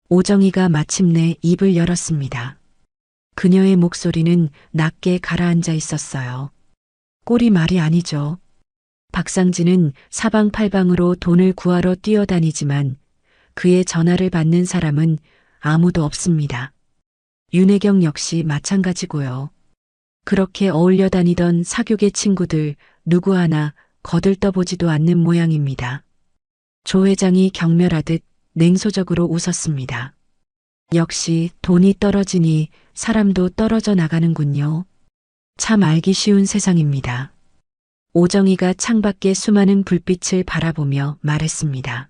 오정희가 마침내 입을 열었습니다. 그녀의 목소리는 낮게 가라앉아 있었어요. 꼴이 말이 아니죠. 박상진은 사방팔방으로 돈을 구하러 뛰어다니지만 그의 전화를 받는 사람은 아무도 없습니다. 윤혜경 역시 마찬가지고요. 그렇게 어울려 다니던 사교계 친구들 누구 하나 거들떠보지도 않는 모양입니다. 조 회장이 경멸하듯 냉소적으로 웃었습니다. 역시 돈이 떨어지니 사람도 떨어져 나가는군요. 참 알기 쉬운 세상입니다. 오정희가 창밖의 수많은 불빛을 바라보며 말했습니다.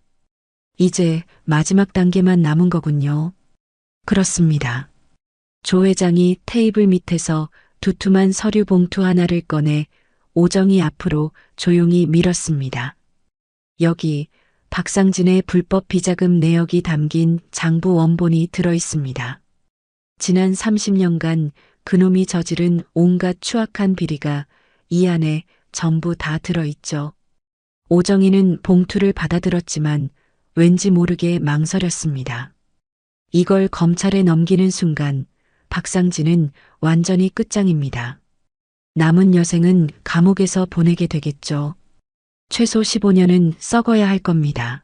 이제 마지막 단계만 남은 거군요. 그렇습니다. 조 회장이 테이블 밑에서 두툼한 서류 봉투 하나를 꺼내 오정희 앞으로 조용히 밀었습니다. 여기 박상진의 불법 비자금 내역이 담긴 장부 원본이 들어 있습니다. 지난 30년간 그놈이 저지른 온갖 추악한 비리가 이 안에 전부 다 들어있죠. 오정희는 봉투를 받아들었지만 왠지 모르게 망설였습니다. 이걸 검찰에 넘기는 순간 박상진은 완전히 끝장입니다. 남은 여생은 감옥에서 보내게 되겠죠. 최소 15년은 썩어야 할 겁니다.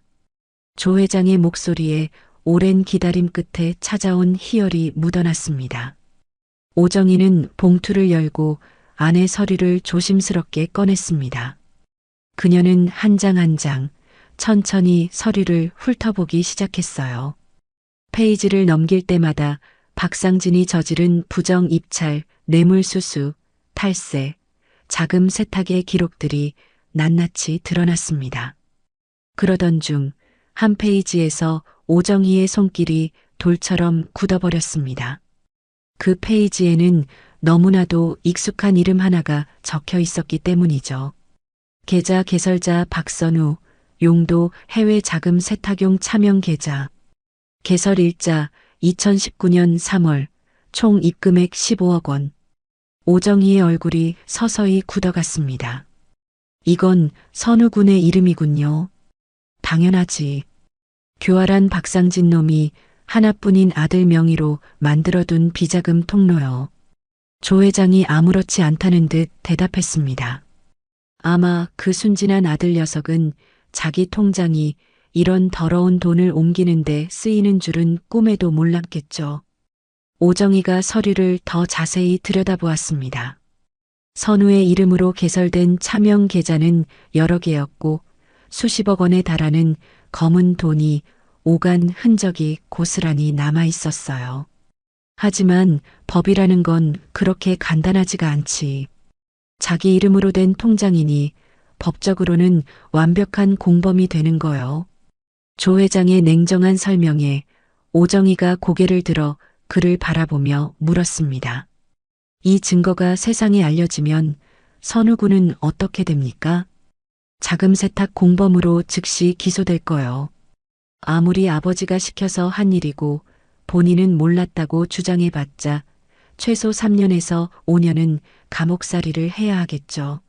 조 회장의 목소리에 오랜 기다림 끝에 찾아온 희열이 묻어났습니다. 오정희는 봉투를 열고 안의 서류를 조심스럽게 꺼냈습니다. 그녀는 한 장 한 장 천천히 서류를 훑어보기 시작했어요. 페이지를 넘길 때마다 박상진이 저지른 부정 입찰, 뇌물수수, 탈세, 자금 세탁의 기록들이 낱낱이 드러났습니다. 그러던 중 한 페이지에서 오정희의 손길이 돌처럼 굳어버렸습니다. 그 페이지에는 너무나도 익숙한 이름 하나가 적혀 있었기 때문이죠. 계좌 개설자 박선우, 용도 해외 자금 세탁용 차명 계좌, 개설일자 2019년 3월, 총 입금액 15억 원. 오정희의 얼굴이 서서히 굳어갔습니다. 이건 선우 군의 이름이군요. 당연하지. 교활한 박상진 놈이 하나뿐인 아들 명의로 만들어둔 비자금 통로요. 조 회장이 아무렇지 않다는 듯 대답했습니다. 아마 그 순진한 아들 녀석은 자기 통장이 이런 더러운 돈을 옮기는데 쓰이는 줄은 꿈에도 몰랐겠죠. 오정희가 서류를 더 자세히 들여다보았습니다. 선우의 이름으로 개설된 차명 계좌는 여러 개였고 수십억 원에 달하는 검은 돈이 오간 흔적이 고스란히 남아 있었어요. 하지만 법이라는 건 그렇게 간단하지가 않지. 자기 이름으로 된 통장이니 법적으로는 완벽한 공범이 되는 거요. 조 회장의 냉정한 설명에 오정희가 고개를 들어 그를 바라보며 물었습니다. 이 증거가 세상에 알려지면 선우 군은 어떻게 됩니까? 자금 세탁 공범으로 즉시 기소될 거요. 아무리 아버지가 시켜서 한 일이고 본인은 몰랐다고 주장해봤자 최소 3년에서 5년은 감옥살이를 해야 하겠죠.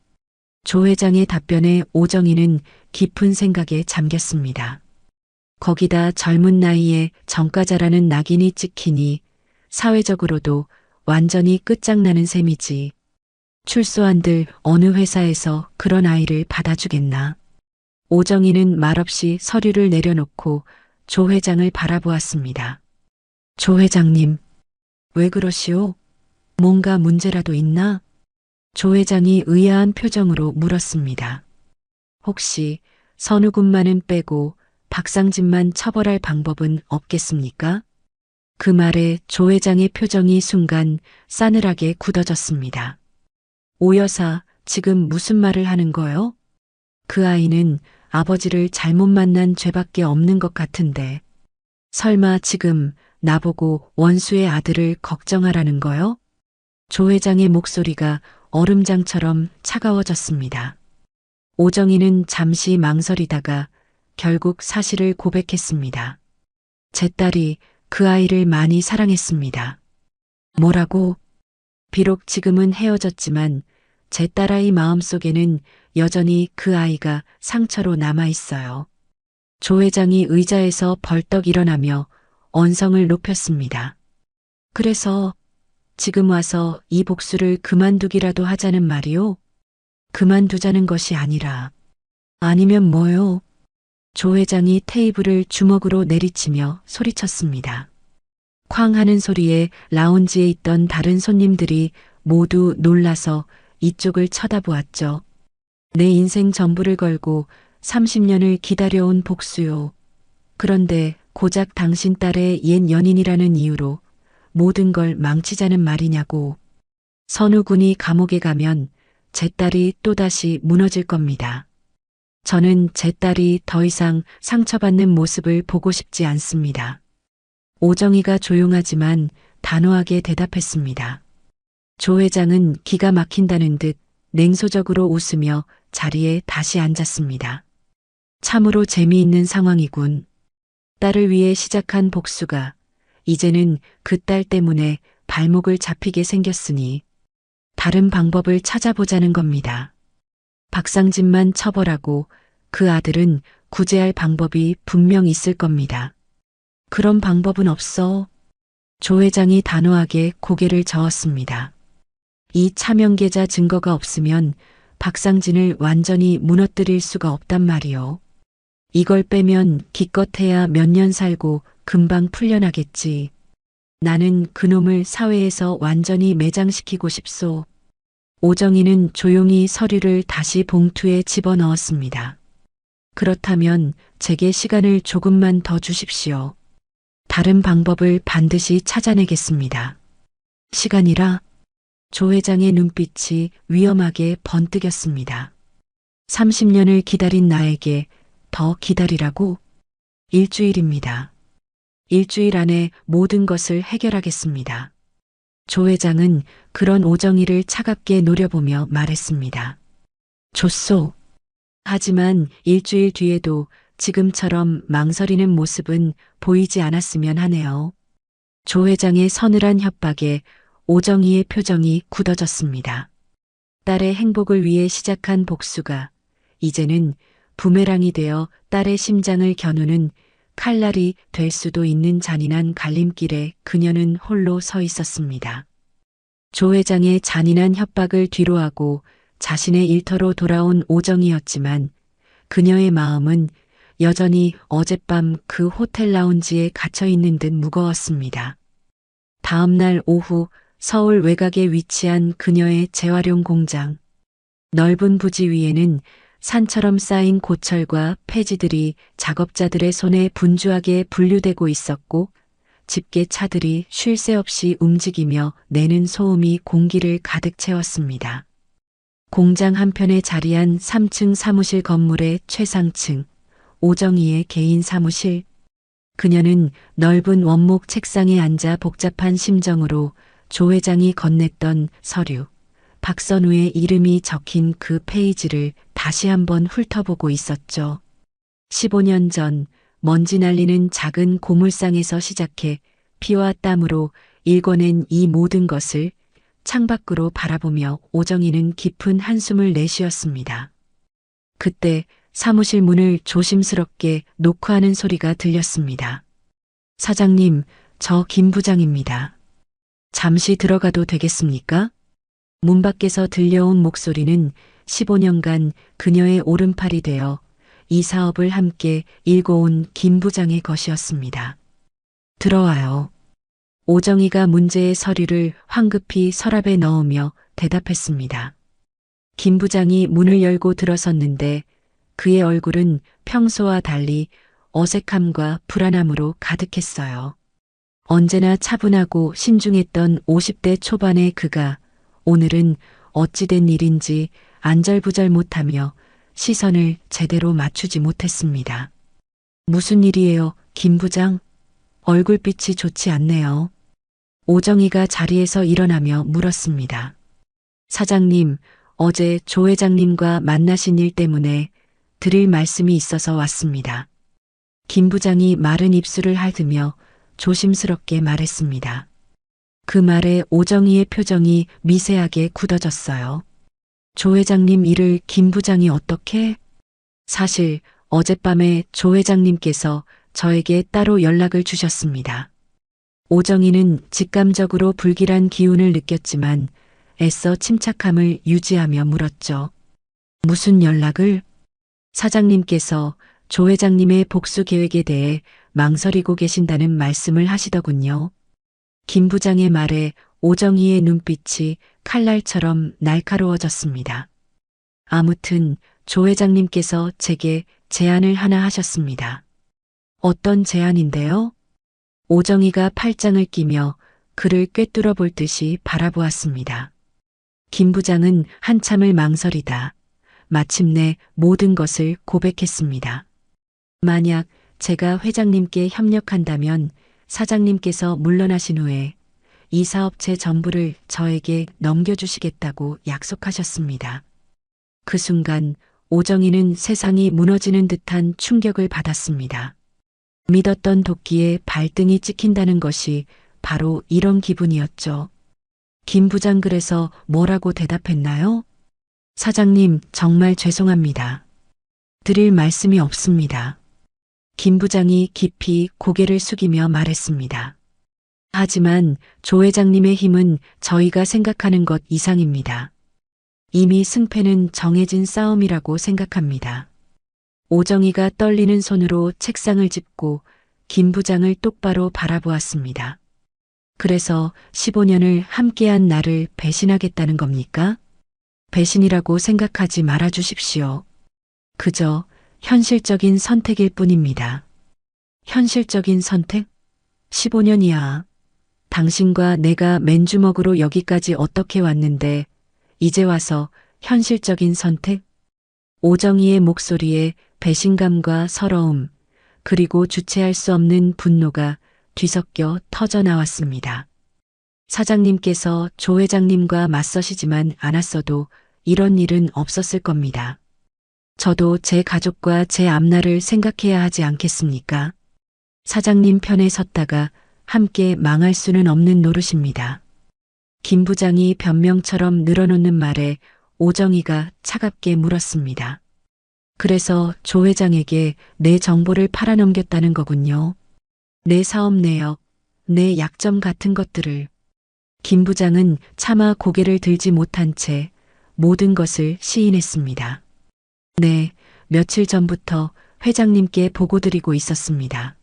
조 회장의 답변에 오정희는 깊은 생각에 잠겼습니다. 거기다 젊은 나이에 정가자라는 낙인이 찍히니 사회적으로도 완전히 끝장나는 셈이지. 출소한들 어느 회사에서 그런 아이를 받아주겠나. 오정희는 말없이 서류를 내려놓고 조 회장을 바라보았습니다. 조 회장님, 왜 그러시오? 뭔가 문제라도 있나? 조 회장이 의아한 표정으로 물었습니다. 혹시 선우 군만은 빼고 박상진만 처벌할 방법은 없겠습니까? 그 말에 조 회장의 표정이 순간 싸늘하게 굳어졌습니다. 오 여사, 지금 무슨 말을 하는 거요? 그 아이는 아버지를 잘못 만난 죄밖에 없는 것 같은데 설마 지금 나보고 원수의 아들을 걱정하라는 거요? 조 회장의 목소리가 얼음장처럼 차가워졌습니다. 오정희는 잠시 망설이다가 결국 사실을 고백했습니다. 제 딸이 그 아이를 많이 사랑했습니다. 뭐라고? 비록 지금은 헤어졌지만 제 딸아이 마음속에는 여전히 그 아이가 상처로 남아 있어요. 조 회장이 의자에서 벌떡 일어나며 언성을 높였습니다. 그래서 지금 와서 이 복수를 그만두기라도 하자는 말이오? 그만두자는 것이 아니라 아니면 뭐요? 조 회장이 테이블을 주먹으로 내리치며 소리쳤습니다. 쾅 하는 소리에 라운지에 있던 다른 손님들이 모두 놀라서 이쪽을 쳐다보았죠. 내 인생 전부를 걸고 30년을 기다려온 복수요. 그런데 고작 당신 딸의 옛 연인이라는 이유로 모든 걸 망치자는 말이냐고. 선우 군이 감옥에 가면 제 딸이 또다시 무너질 겁니다. 저는 제 딸이 더 이상 상처받는 모습을 보고 싶지 않습니다. 오정희가 조용하지만 단호하게 대답했습니다. 조 회장은 기가 막힌다는 듯 냉소적으로 웃으며 자리에 다시 앉았습니다. 참으로 재미있는 상황이군. 딸을 위해 시작한 복수가 이제는 그 딸 때문에 발목을 잡히게 생겼으니 다른 방법을 찾아보자는 겁니다. 박상진만 처벌하고 그 아들은 구제할 방법이 분명 있을 겁니다. 그런 방법은 없어. 조 회장이 단호하게 고개를 저었습니다. 이 차명계좌 증거가 없으면 박상진을 완전히 무너뜨릴 수가 없단 말이오. 이걸 빼면 기껏해야 몇 년 살고 금방 풀려나겠지. 나는 그놈을 사회에서 완전히 매장시키고 싶소. 오정희는 조용히 서류를 다시 봉투에 집어넣었습니다. 그렇다면 제게 시간을 조금만 더 주십시오. 다른 방법을 반드시 찾아내겠습니다. 시간이라? 조 회장의 눈빛이 위험하게 번뜩였습니다. 30년을 기다린 나에게 더 기다리라고? 일주일입니다. 일주일 안에 모든 것을 해결하겠습니다. 조 회장은 그런 오정희를 차갑게 노려보며 말했습니다. 좋소. 하지만 일주일 뒤에도 지금처럼 망설이는 모습은 보이지 않았으면 하네요. 조 회장의 서늘한 협박에 오정희의 표정이 굳어졌습니다. 딸의 행복을 위해 시작한 복수가 이제는 부메랑이 되어 딸의 심장을 겨누는 칼날이 될 수도 있는 잔인한 갈림길에 그녀는 홀로 서 있었습니다. 조 회장의 잔인한 협박을 뒤로하고 자신의 일터로 돌아온 오정희였지만 그녀의 마음은 여전히 어젯밤 그 호텔 라운지에 갇혀 있는 듯 무거웠습니다. 다음 날 오후 서울 외곽에 위치한 그녀의 재활용 공장. 넓은 부지 위에는 산처럼 쌓인 고철과 폐지들이 작업자들의 손에 분주하게 분류되고 있었고, 집게 차들이 쉴 새 없이 움직이며 내는 소음이 공기를 가득 채웠습니다. 공장 한편에 자리한 3층 사무실 건물의 최상층, 오정희의 개인 사무실. 그녀는 넓은 원목 책상에 앉아 복잡한 심정으로 조 회장이 건넸던 서류, 박선우의 이름이 적힌 그 페이지를 다시 한번 훑어보고 있었죠. 15년 전 먼지 날리는 작은 고물상에서 시작해 피와 땀으로 일궈낸 이 모든 것을 창밖으로 바라보며 오정희는 깊은 한숨을 내쉬었습니다. 그때 사무실 문을 조심스럽게 노크하는 소리가 들렸습니다. 사장님, 저 김 부장입니다. 잠시 들어가도 되겠습니까? 문 밖에서 들려온 목소리는 15년간 그녀의 오른팔이 되어 이 사업을 함께 일궈온 김 부장의 것이었습니다. 들어와요. 오정희가 문제의 서류를 황급히 서랍에 넣으며 대답했습니다. 김 부장이 문을 열고 들어섰는데 그의 얼굴은 평소와 달리 어색함과 불안함으로 가득했어요. 언제나 차분하고 신중했던 50대 초반의 그가 오늘은 어찌된 일인지 안절부절 못하며 시선을 제대로 맞추지 못했습니다. 무슨 일이에요, 김 부장? 얼굴빛이 좋지 않네요. 오정희가 자리에서 일어나며 물었습니다. 사장님, 어제 조 회장님과 만나신 일 때문에 드릴 말씀이 있어서 왔습니다. 김 부장이 마른 입술을 핥으며 조심스럽게 말했습니다. 그 말에 오정희의 표정이 미세하게 굳어졌어요. 조 회장님 일을 김 부장이 어떻게? 사실 어젯밤에 조 회장님께서 저에게 따로 연락을 주셨습니다. 오정희는 직감적으로 불길한 기운을 느꼈지만 애써 침착함을 유지하며 물었죠. 무슨 연락을? 사장님께서 조 회장님의 복수 계획에 대해 망설이고 계신다는 말씀을 하시더군요. 김 부장의 말에 오정희의 눈빛이 칼날처럼 날카로워졌습니다. 아무튼 조 회장님께서 제게 제안을 하나 하셨습니다. 어떤 제안인데요? 오정희가 팔짱을 끼며 그를 꿰뚫어 볼 듯이 바라보았습니다. 김 부장은 한참을 망설이다 마침내 모든 것을 고백했습니다. 만약 제가 회장님께 협력한다면 사장님께서 물러나신 후에 이 사업체 전부를 저에게 넘겨주시겠다고 약속하셨습니다. 그 순간 오정희는 세상이 무너지는 듯한 충격을 받았습니다. 믿었던 도끼에 발등이 찍힌다는 것이 바로 이런 기분이었죠. 김 부장 그래서 뭐라고 대답했나요? 사장님, 정말 죄송합니다. 드릴 말씀이 없습니다. 김 부장이 깊이 고개를 숙이며 말했습니다. 하지만 조 회장님의 힘은 저희가 생각하는 것 이상입니다. 이미 승패는 정해진 싸움이라고 생각합니다. 오정희가 떨리는 손으로 책상을 짚고 김 부장을 똑바로 바라보았습니다. 그래서 15년을 함께한 나를 배신하겠다는 겁니까? 배신이라고 생각하지 말아 주십시오. 그저 현실적인 선택일 뿐입니다. 현실적인 선택? 15년이야. 당신과 내가 맨주먹으로 여기까지 어떻게 왔는데 이제 와서 현실적인 선택? 오정희의 목소리에 배신감과 서러움, 그리고 주체할 수 없는 분노가 뒤섞여 터져 나왔습니다. 사장님께서 조 회장님과 맞서시지만 않았어도 이런 일은 없었을 겁니다. 저도 제 가족과 제 앞날을 생각해야 하지 않겠습니까? 사장님 편에 섰다가 함께 망할 수는 없는 노릇입니다. 김 부장이 변명처럼 늘어놓는 말에 오정희가 차갑게 물었습니다. 그래서 조 회장에게 내 정보를 팔아넘겼다는 거군요. 내 사업 내역, 내 약점 같은 것들을. 김 부장은 차마 고개를 들지 못한 채 모든 것을 시인했습니다. 네, 며칠 전부터 회장님께 보고드리고 있었습니다.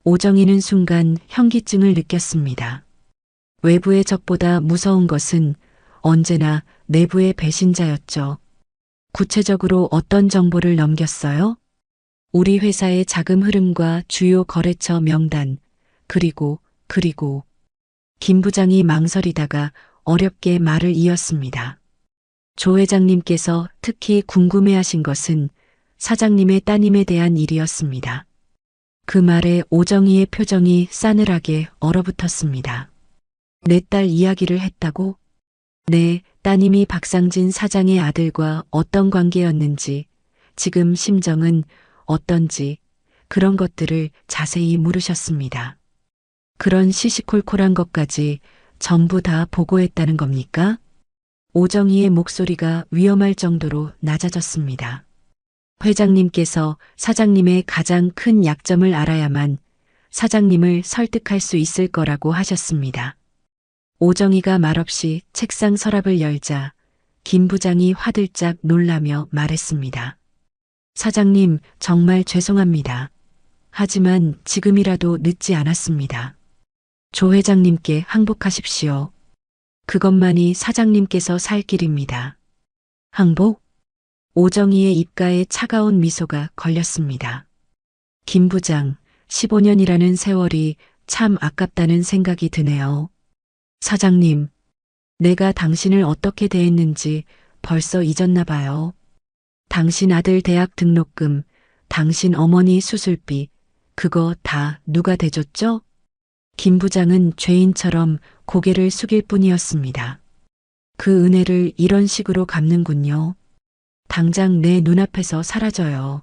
오정희는 순간 현기증을 느꼈습니다. 외부의 적보다 무서운 것은 언제나 내부의 배신자였죠. 구체적으로 어떤 정보를 넘겼어요? 우리 회사의 자금 흐름과 주요 거래처 명단, 그리고 김 부장이 망설이다가 어렵게 말을 이었습니다. 조 회장님께서 특히 궁금해하신 것은 사장님의 따님에 대한 일이었습니다. 그 말에 오정희의 표정이 싸늘하게 얼어붙었습니다. 내 딸 이야기를 했다고? 네, 따님이 박상진 사장의 아들과 어떤 관계였는지, 지금 심정은 어떤지, 그런 것들을 자세히 물으셨습니다. 그런 시시콜콜한 것까지 전부 다 보고했다는 겁니까? 오정희의 목소리가 위험할 정도로 낮아졌습니다. 회장님께서 사장님의 가장 큰 약점을 알아야만 사장님을 설득할 수 있을 거라고 하셨습니다. 오정희가 말없이 책상 서랍을 열자 김 부장이 화들짝 놀라며 말했습니다. 사장님, 정말 죄송합니다. 하지만 지금이라도 늦지 않았습니다. 조 회장님께 항복하십시오. 그것만이 사장님께서 살 길입니다. 항복? 오정희의 입가에 차가운 미소가 걸렸습니다. 김 부장, 15년이라는 세월이 참 아깝다는 생각이 드네요. 사장님, 내가 당신을 어떻게 대했는지 벌써 잊었나 봐요. 당신 아들 대학 등록금, 당신 어머니 수술비, 그거 다 누가 대줬죠? 김 부장은 죄인처럼 고개를 숙일 뿐이었습니다. 그 은혜를 이런 식으로 갚는군요. 당장 내 눈앞에서 사라져요.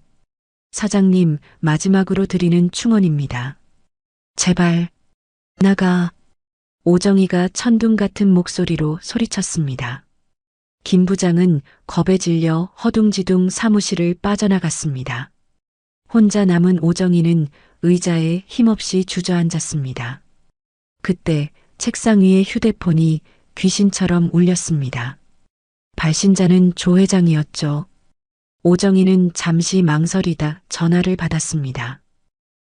사장님, 마지막으로 드리는 충언입니다. 제발, 나가. 오정희가 천둥 같은 목소리로 소리쳤습니다. 김 부장은 겁에 질려 허둥지둥 사무실을 빠져나갔습니다. 혼자 남은 오정희는 의자에 힘없이 주저앉았습니다. 그때 책상 위의 휴대폰이 귀신처럼 울렸습니다. 발신자는 조 회장이었죠. 오정희는 잠시 망설이다 전화를 받았습니다.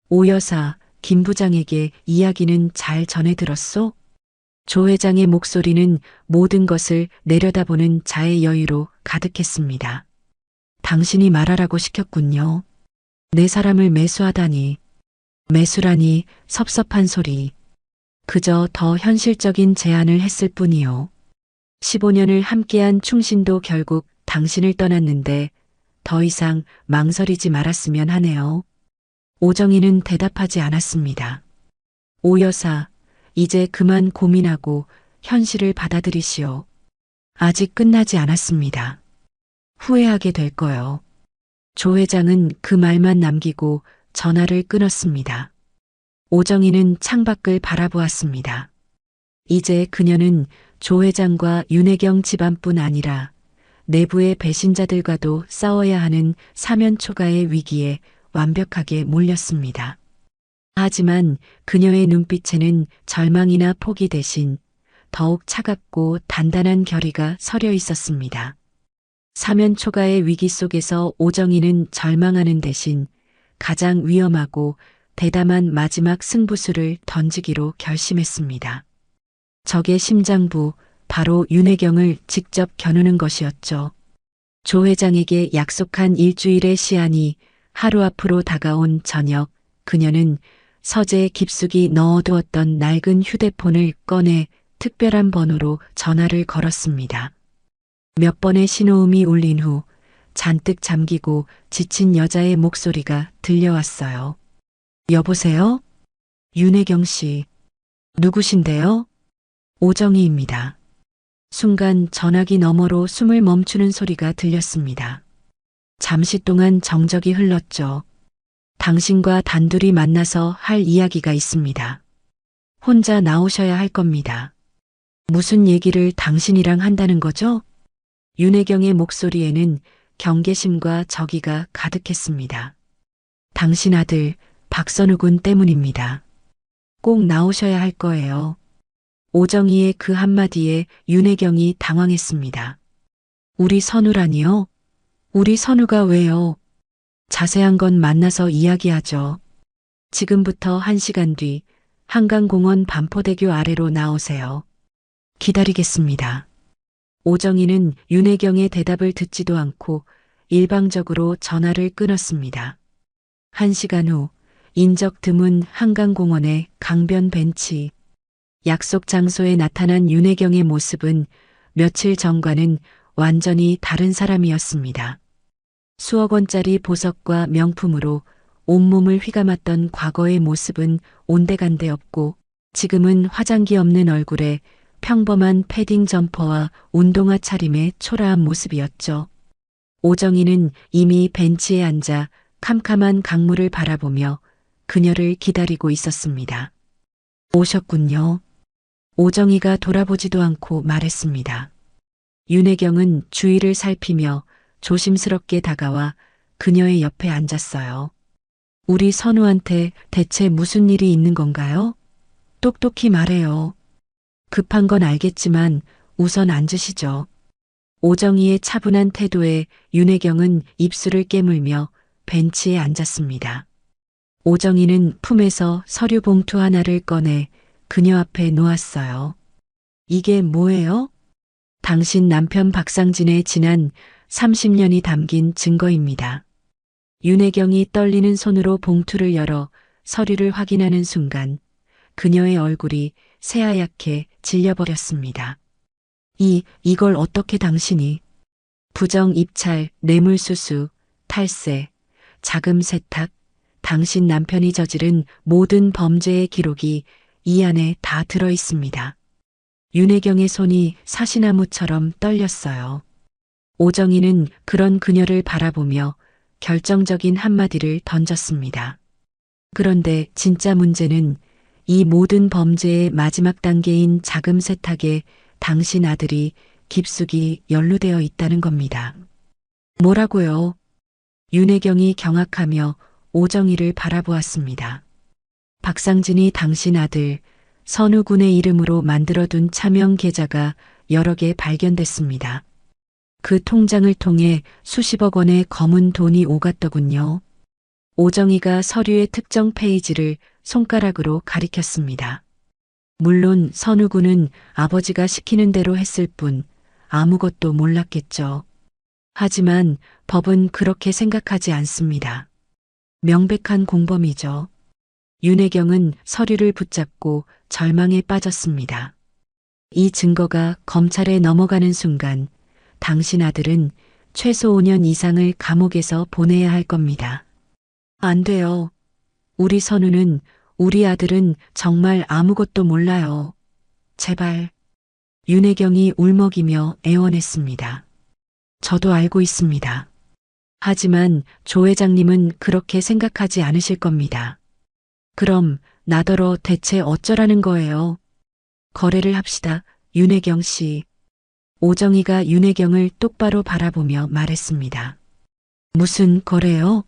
오 여사, 김 부장에게 이야기는 잘 전해 들었소? 조 회장의 목소리는 모든 것을 내려다보는 자의 여유로 가득했습니다. 당신이 말하라고 시켰군요. 내 사람을 매수하다니. 매수라니 섭섭한 소리. 그저 더 현실적인 제안을 했을 뿐이요. 15년을 함께한 충신도 결국 당신을 떠났는데 더 이상 망설이지 말았으면 하네요. 오정희는 대답하지 않았습니다. 오 여사, 이제 그만 고민하고 현실을 받아들이시오. 아직 끝나지 않았습니다. 후회하게 될 거요. 조 회장은 그 말만 남기고 전화를 끊었습니다. 오정희는 창밖을 바라보았습니다. 이제 그녀는 조 회장과 윤혜경 집안뿐 아니라 내부의 배신자들과도 싸워야 하는 사면초가의 위기에 완벽하게 몰렸습니다. 하지만 그녀의 눈빛에는 절망이나 포기 대신 더욱 차갑고 단단한 결의가 서려 있었습니다. 사면초가의 위기 속에서 오정희는 절망하는 대신 가장 위험하고 대담한 마지막 승부수를 던지기로 결심했습니다. 적의 심장부, 바로 윤혜경을 직접 겨누는 것이었죠. 조 회장에게 약속한 일주일의 시한이 하루 앞으로 다가온 저녁, 그녀는 서재에 깊숙이 넣어두었던 낡은 휴대폰을 꺼내 특별한 번호로 전화를 걸었습니다. 몇 번의 신호음이 울린 후 잔뜩 잠기고 지친 여자의 목소리가 들려왔어요. 여보세요? 윤혜경 씨. 누구신데요? 오정희입니다. 순간 전화기 너머로 숨을 멈추는 소리가 들렸습니다. 잠시 동안 정적이 흘렀죠. 당신과 단둘이 만나서 할 이야기가 있습니다. 혼자 나오셔야 할 겁니다. 무슨 얘기를 당신이랑 한다는 거죠? 윤혜경의 목소리에는 경계심과 적의가 가득했습니다. 당신 아들 박선우 군 때문입니다. 꼭 나오셔야 할 거예요. 오정희의 그 한마디에 윤혜경이 당황했습니다. 우리 선우라니요? 우리 선우가 왜요? 자세한 건 만나서 이야기하죠. 지금부터 1시간 뒤 한강공원 반포대교 아래로 나오세요. 기다리겠습니다. 오정희는 윤혜경의 대답을 듣지도 않고 일방적으로 전화를 끊었습니다. 1시간 후 인적 드문 한강공원의 강변 벤치. 약속 장소에 나타난 윤혜경의 모습은 며칠 전과는 완전히 다른 사람이었습니다. 수억 원짜리 보석과 명품으로 온몸을 휘감았던 과거의 모습은 온데간데 없고 지금은 화장기 없는 얼굴에 평범한 패딩 점퍼와 운동화 차림의 초라한 모습이었죠. 오정희는 이미 벤치에 앉아 캄캄한 강물을 바라보며 그녀를 기다리고 있었습니다. 오셨군요. 오정희가 돌아보지도 않고 말했습니다. 윤혜경은 주위를 살피며 조심스럽게 다가와 그녀의 옆에 앉았어요. 우리 선우한테 대체 무슨 일이 있는 건가요? 똑똑히 말해요. 급한 건 알겠지만 우선 앉으시죠. 오정희의 차분한 태도에 윤혜경은 입술을 깨물며 벤치에 앉았습니다. 오정희는 품에서 서류 봉투 하나를 꺼내 그녀 앞에 놓았어요. 이게 뭐예요? 당신 남편 박상진의 지난 30년이 담긴 증거입니다. 윤혜경이 떨리는 손으로 봉투를 열어 서류를 확인하는 순간 그녀의 얼굴이 새하얗게 질려버렸습니다. 이걸 어떻게 당신이? 부정 입찰, 뇌물수수, 탈세, 자금 세탁, 당신 남편이 저지른 모든 범죄의 기록이 이 안에 다 들어 있습니다. 윤혜경의 손이 사시나무처럼 떨렸어요. 오정희는 그런 그녀를 바라보며 결정적인 한마디를 던졌습니다. 그런데 진짜 문제는 이 모든 범죄의 마지막 단계인 자금 세탁에 당신 아들이 깊숙이 연루되어 있다는 겁니다. 뭐라고요? 윤혜경이 경악하며 오정희를 바라보았습니다. 박상진이 당신 아들 선우군의 이름으로 만들어둔 차명 계좌가 여러 개 발견됐습니다. 그 통장을 통해 수십억 원의 검은 돈이 오갔더군요. 오정희가 서류의 특정 페이지를 손가락으로 가리켰습니다. 물론 선우군은 아버지가 시키는 대로 했을 뿐 아무것도 몰랐겠죠. 하지만 법은 그렇게 생각하지 않습니다. 명백한 공범이죠. 윤혜경은 서류를 붙잡고 절망에 빠졌습니다. 이 증거가 검찰에 넘어가는 순간 당신 아들은 최소 5년 이상을 감옥에서 보내야 할 겁니다. 안 돼요. 우리 선우는, 우리 아들은 정말 아무것도 몰라요. 제발. 윤혜경이 울먹이며 애원했습니다. 저도 알고 있습니다. 하지만 조 회장님은 그렇게 생각하지 않으실 겁니다. 그럼 나더러 대체 어쩌라는 거예요? 거래를 합시다, 윤혜경 씨. 오정희가 윤혜경을 똑바로 바라보며 말했습니다. 무슨 거래요?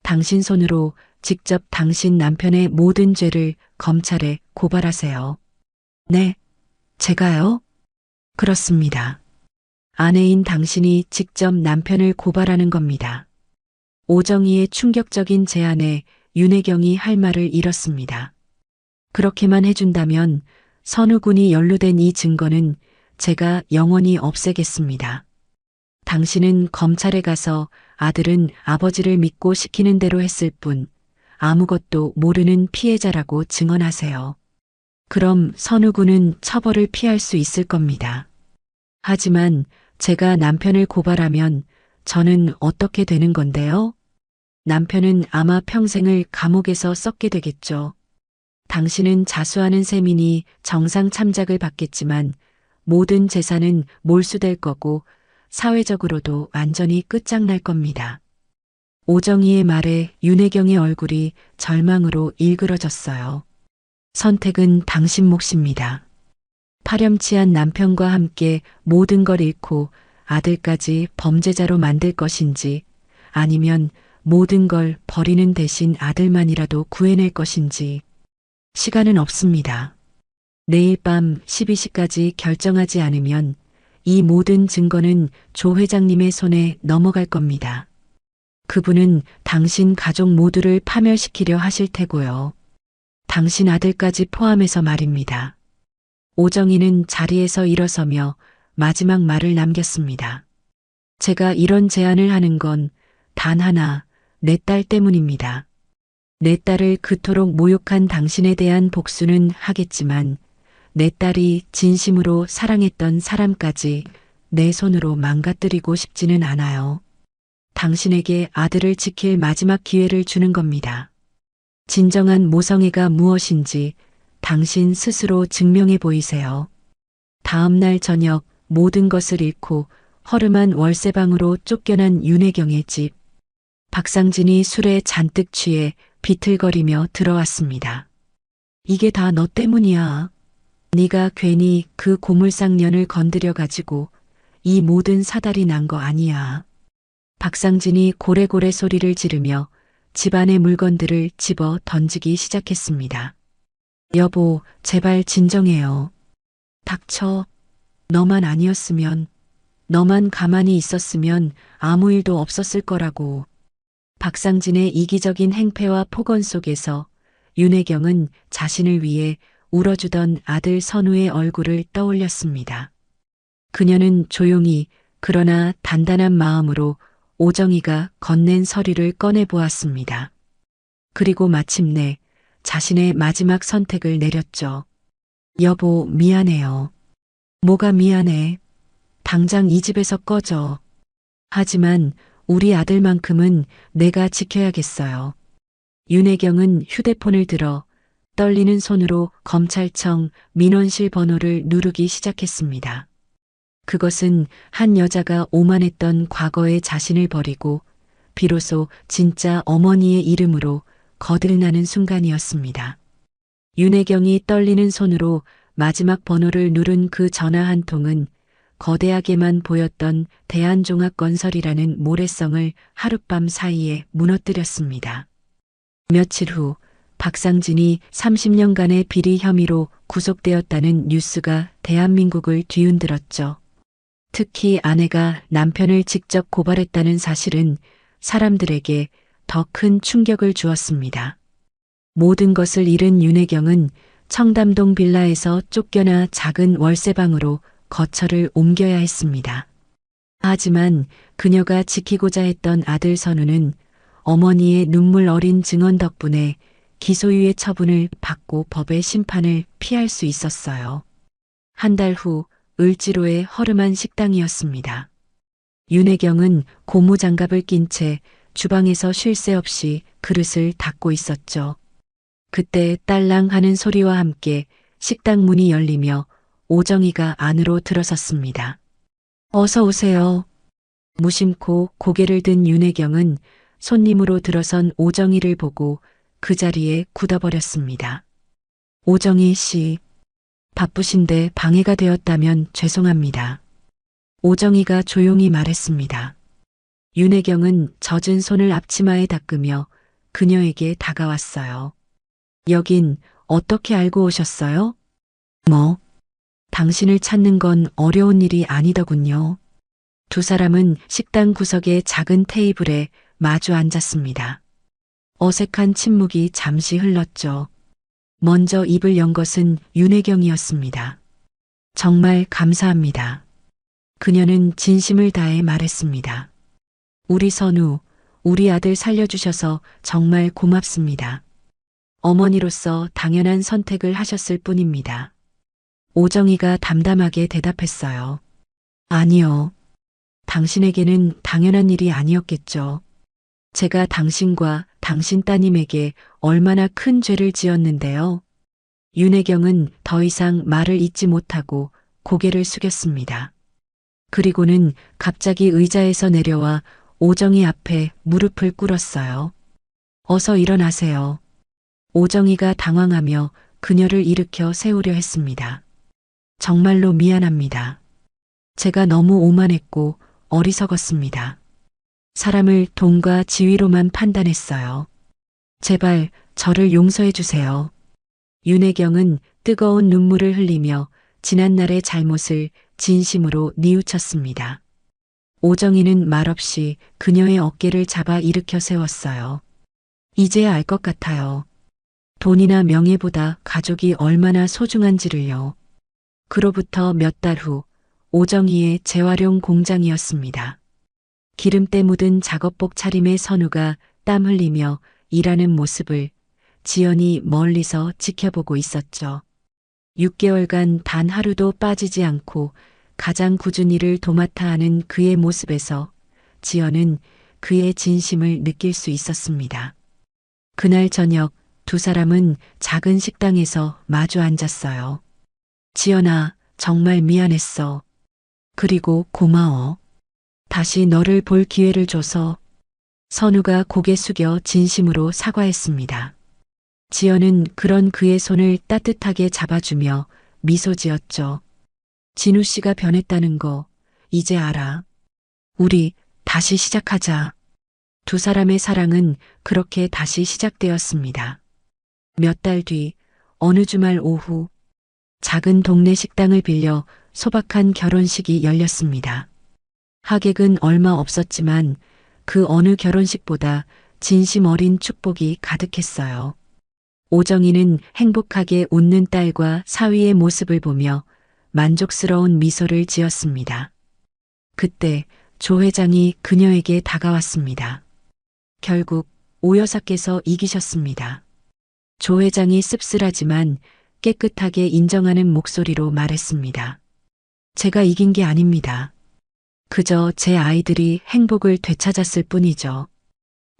당신 손으로 직접 당신 남편의 모든 죄를 검찰에 고발하세요. 네, 제가요? 그렇습니다. 아내인 당신이 직접 남편을 고발하는 겁니다. 오정희의 충격적인 제안에 윤혜경이 할 말을 잃었습니다. 그렇게만 해준다면 선우군이 연루된 이 증거는 제가 영원히 없애겠습니다. 당신은 검찰에 가서 아들은 아버지를 믿고 시키는 대로 했을 뿐 아무것도 모르는 피해자라고 증언하세요. 그럼 선우군은 처벌을 피할 수 있을 겁니다. 하지만 제가 남편을 고발하면 저는 어떻게 되는 건데요? 남편은 아마 평생을 감옥에서 썩게 되겠죠. 당신은 자수하는 셈이니 정상 참작을 받겠지만 모든 재산은 몰수될 거고 사회적으로도 완전히 끝장날 겁니다. 오정희의 말에 윤혜경의 얼굴이 절망으로 일그러졌어요. 선택은 당신 몫입니다. 파렴치한 남편과 함께 모든 걸 잃고 아들까지 범죄자로 만들 것인지 아니면 모든 걸 버리는 대신 아들만이라도 구해낼 것인지. 시간은 없습니다. 내일 밤 12시까지 결정하지 않으면 이 모든 증거는 조 회장님의 손에 넘어갈 겁니다. 그분은 당신 가족 모두를 파멸시키려 하실 테고요. 당신 아들까지 포함해서 말입니다. 오정희는 자리에서 일어서며 마지막 말을 남겼습니다. 제가 이런 제안을 하는 건 단 하나, 내 딸 때문입니다. 내 딸을 그토록 모욕한 당신에 대한 복수는 하겠지만 내 딸이 진심으로 사랑했던 사람까지 내 손으로 망가뜨리고 싶지는 않아요. 당신에게 아들을 지킬 마지막 기회를 주는 겁니다. 진정한 모성애가 무엇인지 당신 스스로 증명해 보이세요. 다음 날 저녁 모든 것을 잃고 허름한 월세방으로 쫓겨난 윤혜경의 집. 박상진이 술에 잔뜩 취해 비틀거리며 들어왔습니다. 이게 다 너 때문이야. 네가 괜히 그 고물상년을 건드려 가지고 이 모든 사달이 난 거 아니야. 박상진이 고래고래 소리를 지르며 집안의 물건들을 집어 던지기 시작했습니다. 여보, 제발 진정해요. 닥쳐. 너만 아니었으면, 너만 가만히 있었으면 아무 일도 없었을 거라고. 박상진의 이기적인 행패와 폭언 속에서 윤혜경은 자신을 위해 울어주던 아들 선우의 얼굴을 떠올렸습니다. 그녀는 조용히 그러나 단단한 마음으로 오정희가 건넨 서류를 꺼내보았습니다. 그리고 마침내 자신의 마지막 선택을 내렸죠. 여보, 미안해요. 뭐가 미안해. 당장 이 집에서 꺼져. 하지만 우리 아들만큼은 내가 지켜야겠어요. 윤혜경은 휴대폰을 들어 떨리는 손으로 검찰청 민원실 번호를 누르기 시작했습니다. 그것은 한 여자가 오만했던 과거의 자신을 버리고 비로소 진짜 어머니의 이름으로 거들나는 순간이었습니다. 윤혜경이 떨리는 손으로 마지막 번호를 누른 그 전화 한 통은 거대하게만 보였던 대한종합건설이라는 모래성을 하룻밤 사이에 무너뜨렸습니다. 며칠 후 박상진이 30년간의 비리 혐의로 구속되었다는 뉴스가 대한민국을 뒤흔들었죠. 특히 아내가 남편을 직접 고발했다는 사실은 사람들에게 더 큰 충격을 주었습니다. 모든 것을 잃은 윤혜경은 청담동 빌라에서 쫓겨나 작은 월세방으로 거처를 옮겨야 했습니다. 하지만 그녀가 지키고자 했던 아들 선우는 어머니의 눈물 어린 증언 덕분에 기소유예 처분을 받고 법의 심판을 피할 수 있었어요. 한 달 후 을지로의 허름한 식당이었습니다. 윤혜경은 고무장갑을 낀 채 주방에서 쉴 새 없이 그릇을 닦고 있었죠. 그때 딸랑 하는 소리와 함께 식당 문이 열리며 오정희가 안으로 들어섰습니다. 어서 오세요. 무심코 고개를 든 윤혜경은 손님으로 들어선 오정희를 보고 그 자리에 굳어버렸습니다. 오정희 씨, 바쁘신데 방해가 되었다면 죄송합니다. 오정희가 조용히 말했습니다. 윤혜경은 젖은 손을 앞치마에 닦으며 그녀에게 다가왔어요. 여긴 어떻게 알고 오셨어요? 뭐? 당신을 찾는 건 어려운 일이 아니더군요. 두 사람은 식당 구석의 작은 테이블에 마주 앉았습니다. 어색한 침묵이 잠시 흘렀죠. 먼저 입을 연 것은 윤혜경이었습니다. 정말 감사합니다. 그녀는 진심을 다해 말했습니다. 우리 선우, 우리 아들 살려주셔서 정말 고맙습니다. 어머니로서 당연한 선택을 하셨을 뿐입니다. 오정희가 담담하게 대답했어요. 아니요. 당신에게는 당연한 일이 아니었겠죠. 제가 당신과 당신 따님에게 얼마나 큰 죄를 지었는데요. 윤혜경은 더 이상 말을 잇지 못하고 고개를 숙였습니다. 그리고는 갑자기 의자에서 내려와 오정희 앞에 무릎을 꿇었어요. 어서 일어나세요. 오정희가 당황하며 그녀를 일으켜 세우려 했습니다. 정말로 미안합니다. 제가 너무 오만했고 어리석었습니다. 사람을 돈과 지위로만 판단했어요. 제발 저를 용서해 주세요. 윤혜경은 뜨거운 눈물을 흘리며 지난날의 잘못을 진심으로 뉘우쳤습니다. 오정희는 말없이 그녀의 어깨를 잡아 일으켜 세웠어요. 이제야 알 것 같아요. 돈이나 명예보다 가족이 얼마나 소중한지를요. 그로부터 몇 달 후, 오정희의 재활용 공장이었습니다. 기름때 묻은 작업복 차림의 선우가 땀 흘리며 일하는 모습을 지연이 멀리서 지켜보고 있었죠. 6개월간 단 하루도 빠지지 않고 가장 꾸준히 일을 도맡아 하는 그의 모습에서 지연은 그의 진심을 느낄 수 있었습니다. 그날 저녁 두 사람은 작은 식당에서 마주 앉았어요. 지연아, 정말 미안했어. 그리고 고마워. 다시 너를 볼 기회를 줘서. 선우가 고개 숙여 진심으로 사과했습니다. 지연은 그런 그의 손을 따뜻하게 잡아주며 미소 지었죠. 진우 씨가 변했다는 거 이제 알아. 우리 다시 시작하자. 두 사람의 사랑은 그렇게 다시 시작되었습니다. 몇 달 뒤 어느 주말 오후 작은 동네 식당을 빌려 소박한 결혼식이 열렸습니다. 하객은 얼마 없었지만 그 어느 결혼식보다 진심 어린 축복이 가득했어요. 오정희는 행복하게 웃는 딸과 사위의 모습을 보며 만족스러운 미소를 지었습니다. 그때 조 회장이 그녀에게 다가왔습니다. 결국 오 여사께서 이기셨습니다. 조 회장이 씁쓸하지만 깨끗하게 인정하는 목소리로 말했습니다. 제가 이긴 게 아닙니다. 그저 제 아이들이 행복을 되찾았을 뿐이죠.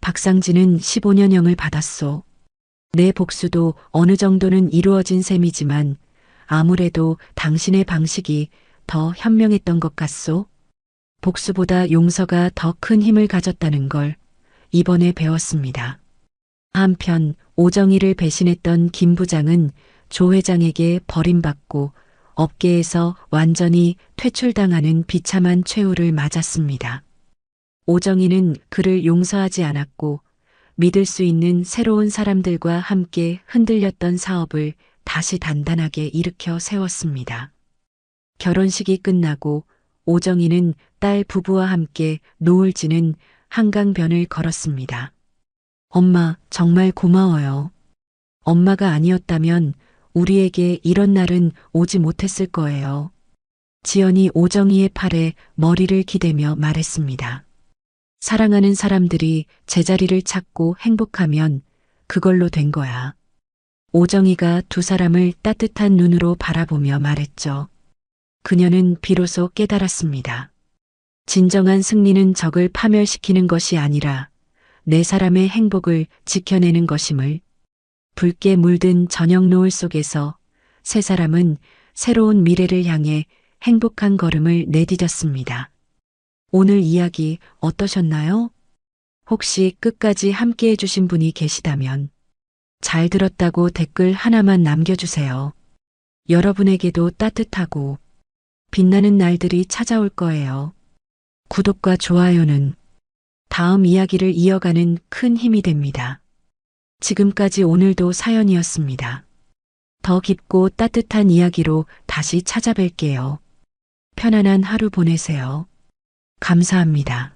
박상진은 15년형을 받았소. 내 복수도 어느 정도는 이루어진 셈이지만 아무래도 당신의 방식이 더 현명했던 것 같소. 복수보다 용서가 더 큰 힘을 가졌다는 걸 이번에 배웠습니다. 한편 오정희를 배신했던 김 부장은 조 회장에게 버림받고 업계에서 완전히 퇴출당하는 비참한 최후를 맞았습니다. 오정희는 그를 용서하지 않았고 믿을 수 있는 새로운 사람들과 함께 흔들렸던 사업을 다시 단단하게 일으켜 세웠습니다. 결혼식이 끝나고 오정희는 딸 부부와 함께 노을 지는 한강변을 걸었습니다. 엄마, 정말 고마워요. 엄마가 아니었다면 우리에게 이런 날은 오지 못했을 거예요. 지연이 오정희의 팔에 머리를 기대며 말했습니다. 사랑하는 사람들이 제자리를 찾고 행복하면 그걸로 된 거야. 오정희가 두 사람을 따뜻한 눈으로 바라보며 말했죠. 그녀는 비로소 깨달았습니다. 진정한 승리는 적을 파멸시키는 것이 아니라 내 사람의 행복을 지켜내는 것임을. 붉게 물든 저녁 노을 속에서 세 사람은 새로운 미래를 향해 행복한 걸음을 내디뎠습니다. 오늘 이야기 어떠셨나요? 혹시 끝까지 함께 해주신 분이 계시다면 잘 들었다고 댓글 하나만 남겨주세요. 여러분에게도 따뜻하고 빛나는 날들이 찾아올 거예요. 구독과 좋아요는 다음 이야기를 이어가는 큰 힘이 됩니다. 지금까지 오늘도 사연이었습니다. 더 깊고 따뜻한 이야기로 다시 찾아뵐게요. 편안한 하루 보내세요. 감사합니다.